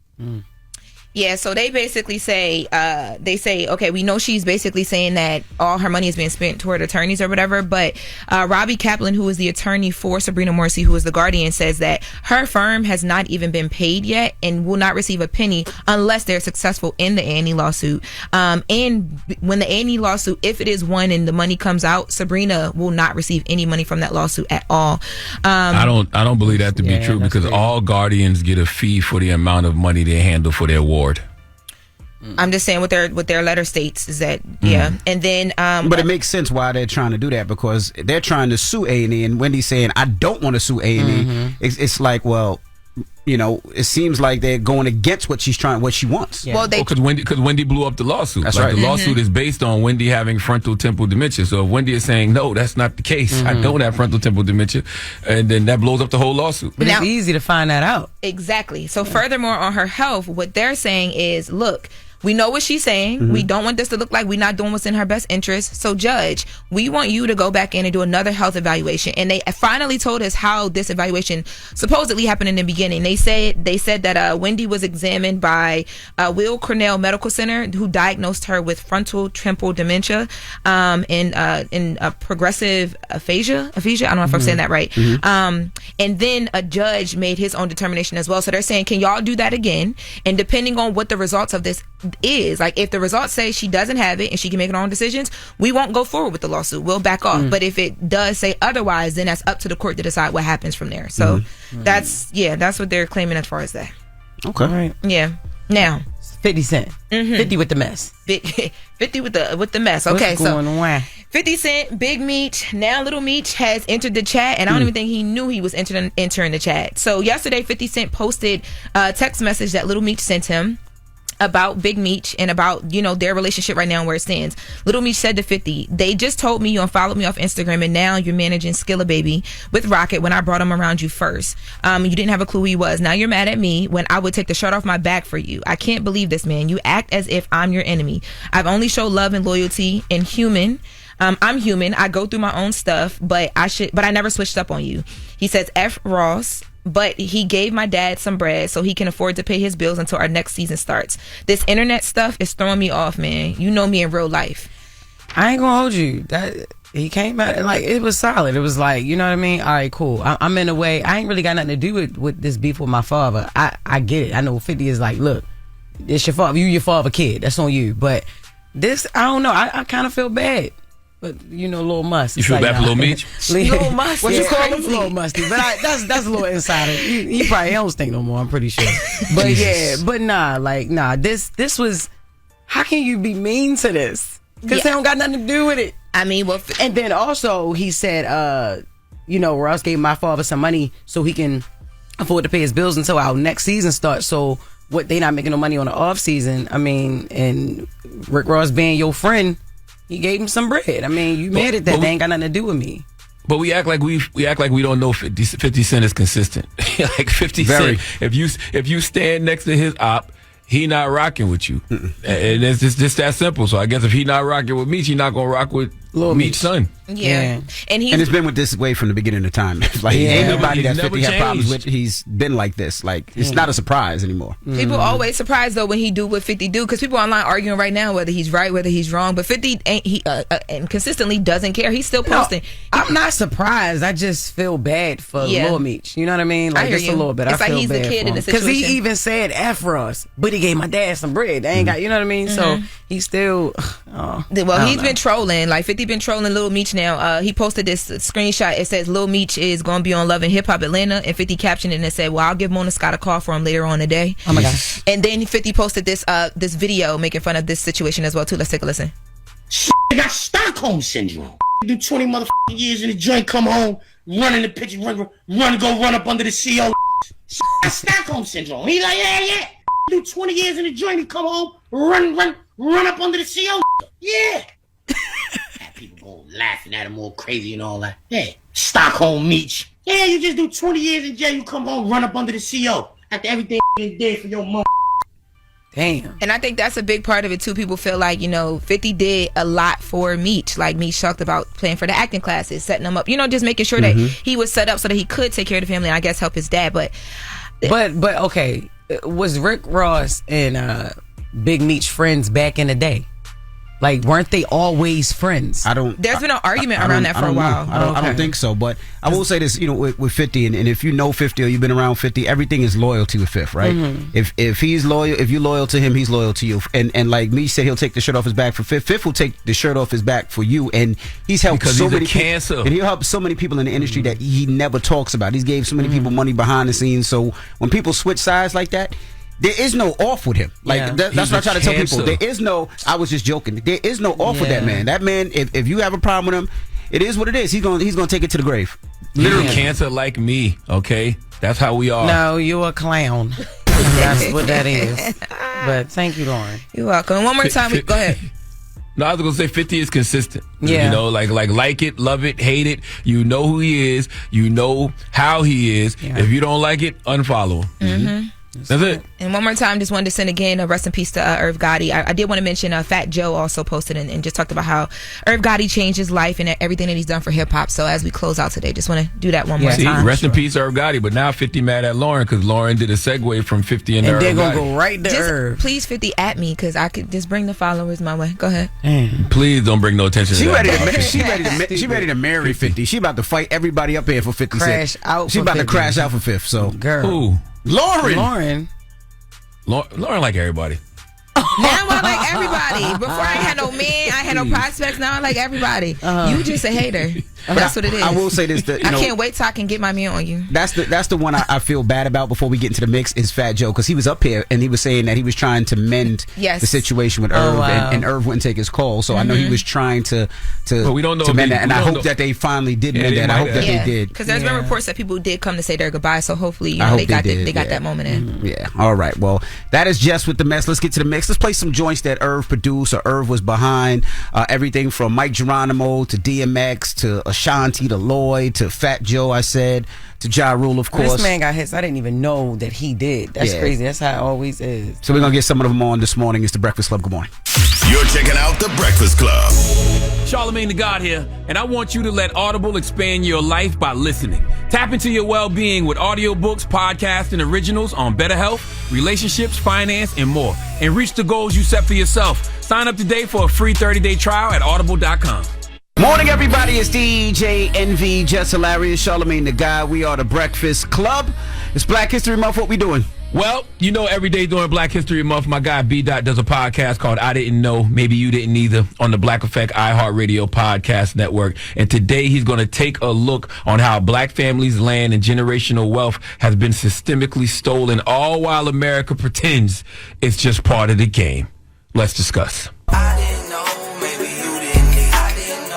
Yeah, so they basically say, okay, we know she's basically saying that all her money is being spent toward attorneys or whatever, but Robbie Kaplan, who is the attorney for Sabrina Morrissey, who is the guardian, says that her firm has not even been paid yet and will not receive a penny unless they're successful in the A&E lawsuit. And when the A&E lawsuit, if it is won and the money comes out, Sabrina will not receive any money from that lawsuit at all. I don't believe that to be true, because all guardians get a fee for the amount of money they handle for their ward. I'm just saying what their letter states is that, and then but it makes sense why they're trying to do that, because they're trying to sue A&E, and Wendy's saying I don't want to sue A&E. It's like, well, you know, it seems like they're going against what she wants. Well, because Wendy blew up the lawsuit. That's like, right. The lawsuit is based on Wendy having frontal temporal dementia. So if Wendy is saying no, that's not the case. I don't have frontal temporal dementia, and then that blows up the whole lawsuit. But it's easy to find that out. Exactly. So furthermore, on her health, what they're saying is, look, we know what she's saying. We don't want this to look like we're not doing what's in her best interest. So, Judge, we want you to go back in and do another health evaluation. And they finally told us how this evaluation supposedly happened in the beginning. They said that Wendy was examined by Will Cornell Medical Center, who diagnosed her with frontal temporal dementia and progressive aphasia. I don't know if I'm saying that right. And then a judge made his own determination as well. So they're saying, can y'all do that again? And depending on what the results of this is, like if the results say she doesn't have it and she can make her own decisions, we won't go forward with the lawsuit. We'll back off. But if it does say otherwise, then that's up to the court to decide what happens from there. So that's what they're claiming as far as that. Okay. Right. Yeah. Now 50 Cent. 50 with the mess. 50 with the mess. Okay, What's going on? 50 Cent, Big Meech, now Little Meech has entered the chat, and I don't even think he knew he was entering the chat. So yesterday, 50 Cent posted a text message that Little Meech sent him about Big Meech and about, their relationship right now and where it stands. Little Meech said to 50, they just told me you unfollowed me off Instagram and now you're managing Skilla Baby with Rocket when I brought him around you first. You didn't have a clue who he was. Now you're mad at me when I would take the shirt off my back for you. I can't believe this, man. You act as if I'm your enemy. I've only showed love and loyalty and human. I'm human. I go through my own stuff, but I never switched up on you. He says, F Ross. But he gave my dad some bread so he can afford to pay his bills until our next season starts. This internet stuff is throwing me off, man. You know me in real life. I ain't gonna hold you. That he came out and like it was solid. It was like, you know what I mean? All right, cool. I'm in a way. I ain't really got nothing to do with this beef with my father. I get it. I know 50 is like, look, it's your father. You your father kid. That's on you. But this, I don't know. I kind of feel bad. But you know, Lil Must. You feel bad for Lil Meech? Lil Must. What you call him? Lil Musty. But that's a little insider. He probably don't stink no more. I'm pretty sure. But yeah, but nah. This was. How can you be mean to this? Because they don't got nothing to do with it. I mean, well, and then also he said, you know, Ross gave my father some money so he can afford to pay his bills until our next season starts. So what, they not making no money on the off season? I mean, and Rick Ross being your friend, he gave him some bread. I mean, you mad at that? They ain't got nothing to do with me. But we act like we don't know 50 Cent is consistent. Like 50 Cent, if you stand next to his op, he not rocking with you. And it's just that simple. So I guess if he not rocking with Meech, he not gonna rock with Lil Meech's son. Yeah. And it's been with this way from the beginning of time. Like anybody that 50 had problems with, he's been like this. Like it's not a surprise anymore. People always surprised though when he do what 50 do, because people online arguing right now whether he's right, whether he's wrong. But 50 ain't and consistently doesn't care. He's still posting. No, I'm not surprised. I just feel bad for Lil Meech. You know what I mean? Like just a little bit. It's I like feel he's bad the kid in the because situation. he even said F Ross, but he gave my dad some bread. They ain't got, you know what I mean? So he's still. Well, he's been trolling. Like 50 been trolling Lil Meech now. He posted this screenshot. It says Lil Meech is going to be on Love and Hip Hop Atlanta, and 50 captioned it and it said, "Well, I'll give Mona Scott a call for him later on today." Oh my gosh! And then 50 posted this video making fun of this situation as well too. Let's take a listen. I got Stockholm syndrome. Do 20 motherfucking years in the joint, come home, run in the picture, go run up under the CO. Got Stockholm syndrome. He like, yeah. Do 20 years in the joint and come home, run up under the CO. Yeah. People going laughing at him all crazy and all that. Hey, Stockholm Meech. Yeah, you just do 20 years in jail, you come home, run up under the CO. After everything you did for your mom. Damn. And I think that's a big part of it too. People feel like, 50 did a lot for Meech. Like Meech talked about playing for the acting classes, setting him up, just making sure that he was set up so that he could take care of the family and I guess help his dad. But okay, was Rick Ross and Big Meech friends back in the day? Like, weren't they always friends? There's been an argument around that for a while. I don't think so. But I will say this, with 50, and if you know 50 or you've been around 50, everything is loyalty with Fifth, right? If he's loyal, if you're loyal to him, he's loyal to you. And like me said, he'll take the shirt off his back for Fifth. Fifth will take the shirt off his back for you, and he's helped because so he's many a cancer. And he'll help so many people in the industry that he never talks about. He's gave so many people money behind the scenes. So when people switch sides like that, there is no off with him. Like that's what I try to tell people. There is no. I was just joking. There is no off with that man. That man, if you have a problem with him, it is what it is. He's gonna take it to the grave. Literally, cancer like me. Okay, that's how we are. No, you a clown. That's what that is. But thank you, Lauren. You're welcome. One more time, go ahead. No, I was gonna say 50 is consistent. Yeah. Like it, love it, hate it. You know who he is. You know how he is. Yeah. If you don't like it, unfollow him. That's it. And one more time, just wanted to send again a rest in peace to Irv Gotti. I did want to mention Fat Joe also posted and just talked about how Irv Gotti changed his life and everything that he's done for hip hop. So as we close out today, just want to do that one more time. Rest in peace, Irv Gotti. But now 50 mad at Lauren because Lauren did a segue from 50 into Irv Gotti. And they're gonna go right to Irv. Please 50 at me because I could just bring the followers my way. Go ahead. Please don't bring no attention to that. She ready to marry 50. She about to fight everybody up here for 50 Cent. She about to crash out for Fifth. So girl, who? Lauren like everybody. Now I like everybody. Before I had no man, I had no prospects. Now I like everybody. You just a hater. That's what it is. I will say this. I can't wait till I can get my man on you. That's the one I feel bad about before we get into the mix is Fat Joe because he was up here and he was saying that he was trying to mend the situation with Irv and Irv wouldn't take his call. So I know he was trying to we don't know mend that. And I hope that they finally did mend that. I hope that they did. Because there's been reports that people did come to say their goodbye. So hopefully they got that moment in. Yeah. All right. Well, that is Jess with the Mess. Let's get to the mix. Let's play some joints that Irv produced or Irv was behind. Everything from Mike Geronimo to DMX to Ashanti to Lloyd to Fat Joe, I said, to Ja Rule, of course. This man got hits I didn't even know that he did. That's crazy. That's how it always is. So we're going to get some of them on this morning. It's The Breakfast Club. Good morning. You're checking out The Breakfast Club. Charlamagne the God here, and I want you to let Audible expand your life by listening. Tap into your well-being with audiobooks, podcasts, and originals on better health, relationships, finance, and more. And reach the goals you set for yourself. Sign up today for a free 30-day trial at audible.com. Morning, everybody. It's DJ NV, Jess Hilarious, Charlamagne the Guy. We are the Breakfast Club. It's Black History Month. What we doing? Well, you know, every day during Black History Month, my guy B. Dot does a podcast called I Didn't Know, Maybe You Didn't Either on the Black Effect iHeartRadio Podcast Network. And today he's going to take a look on how black families' land and generational wealth has been systemically stolen, all while America pretends it's just part of the game. Let's discuss. I didn't know, maybe you didn't either.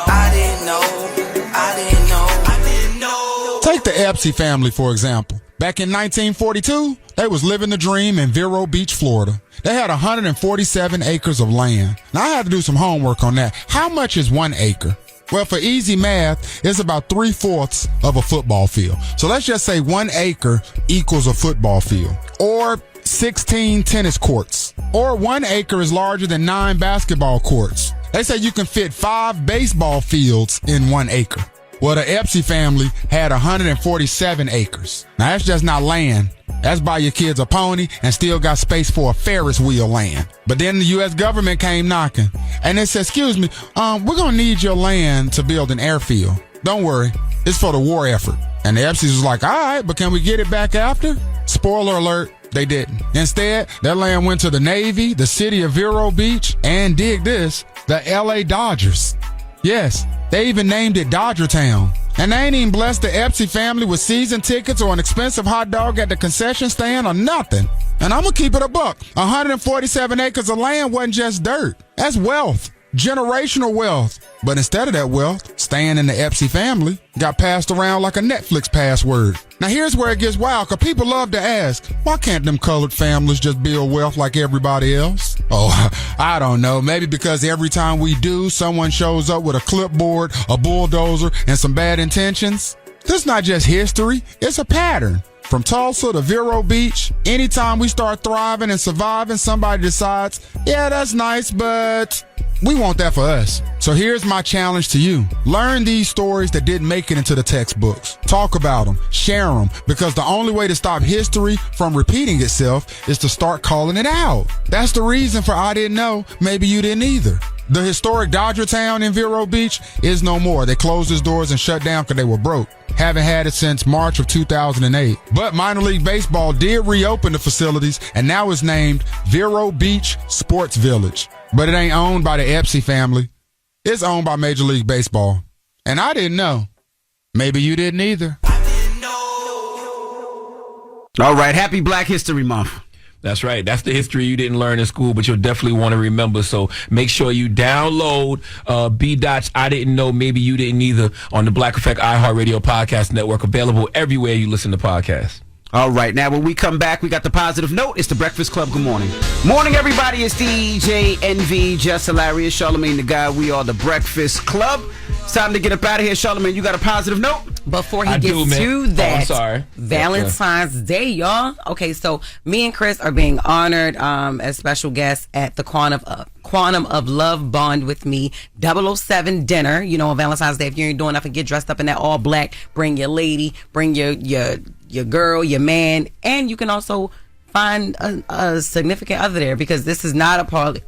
I didn't know, I didn't know, I didn't know, I didn't know. Take the Arce family, for example. Back in 1942, they was living the dream in Vero Beach, Florida. They had 147 acres of land. Now, I had to do some homework on that. How much is 1 acre? Well, for easy math, it's about 3/4 of a football field. So let's just say 1 acre equals a football field, or 16 tennis courts, or 1 acre is larger than 9 basketball courts. They say you can fit 5 baseball fields in 1 acre. Well, the Arce family had 147 acres. Now, that's just not land. That's buy your kids a pony and still got space for a Ferris wheel land. But then the U.S. government came knocking, and they said, excuse me, we're going to need your land to build an airfield. Don't worry, it's for the war effort. And the Arces was like, all right, but can we get it back after? Spoiler alert, they didn't. Instead, that land went to the Navy, the city of Vero Beach, and dig this, the L.A. Dodgers. Yes, they even named it Dodger Town. And they ain't even blessed the Arce family with season tickets or an expensive hot dog at the concession stand or nothing. And I'm going to keep it a buck. 147 acres of land wasn't just dirt. That's wealth. Generational wealth. But instead of that wealth, staying in the Arce family got passed around like a Netflix password. Now here's where it gets wild, because people love to ask, why can't them colored families just build wealth like everybody else? Oh, I don't know. Maybe because every time we do, someone shows up with a clipboard, a bulldozer, and some bad intentions. This is not just history, it's a pattern. From Tulsa to Vero Beach, anytime we start thriving and surviving, somebody decides, yeah, that's nice, but we want that for us. So here's my challenge to you. Learn these stories that didn't make it into the textbooks. Talk about them. Share them. Because the only way to stop history from repeating itself is to start calling it out. That's the reason for I Didn't Know, Maybe You Didn't Either. The historic Dodger Town in Vero Beach is no more. They closed its doors and shut down because they were broke. Haven't had it since March of 2008. But minor league baseball did reopen the facilities, and now it's named Vero Beach Sports Village. But it ain't owned by the Arce family. It's owned by Major League Baseball. And I didn't know. Maybe you didn't either. All right, happy Black History Month. That's right. That's the history you didn't learn in school, but you'll definitely want to remember. So make sure you download B. Dot's I Didn't Know, Maybe You Didn't Either on the Black Effect iHeartRadio Podcast Network, available everywhere you listen to podcasts. All right, now when we come back, we got the positive note. It's the Breakfast Club. Good morning. Morning, everybody. It's DJ NV, Jess Hilarious, Charlamagne the Guy. We are the Breakfast Club. It's time to get up out of here. Charlamagne, you got a positive note? Before he gets to that, Valentine's Day, y'all. Okay, so me and Chris are being honored as special guests at the Quantum of Love Bond with Me 007 dinner. You know, on Valentine's Day, if you ain't doing nothing, get dressed up in that all black. Bring your lady, bring your girl, your man, and you can also find a significant other there, because this is not a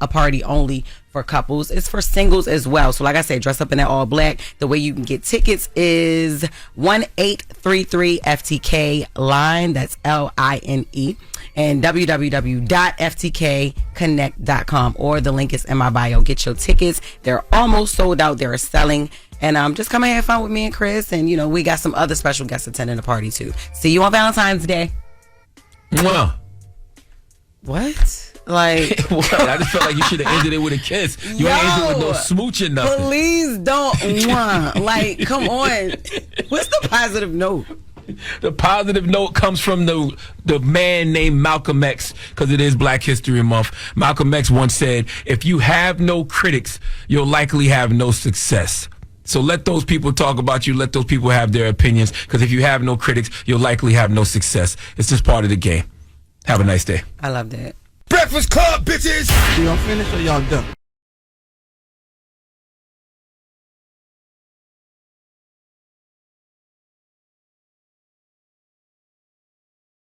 party only for couples. It's for singles as well. So like I said, dress up in that all black. The way you can get tickets is 1833 FTK line. That's LINE. And www.ftkconnect.com, or the link is in my bio. Get your tickets. They're almost sold out. They're selling. And just come and have fun with me and Chris. And, you know, we got some other special guests attending the party, too. See you on Valentine's Day. Mwah. What? Like, I just felt like you should have ended it with a kiss. You ain't ended with no smooching nothing. Please don't. Like, come on. What's the positive note? The positive note comes from the man named Malcolm X, because it is Black History Month. Malcolm X once said, if you have no critics, you'll likely have no success. So let those people talk about you. Let those people have their opinions, because if you have no critics, you'll likely have no success. It's just part of the game. Have a nice day. I love that. Breakfast Club, bitches! Y'all finished or y'all done?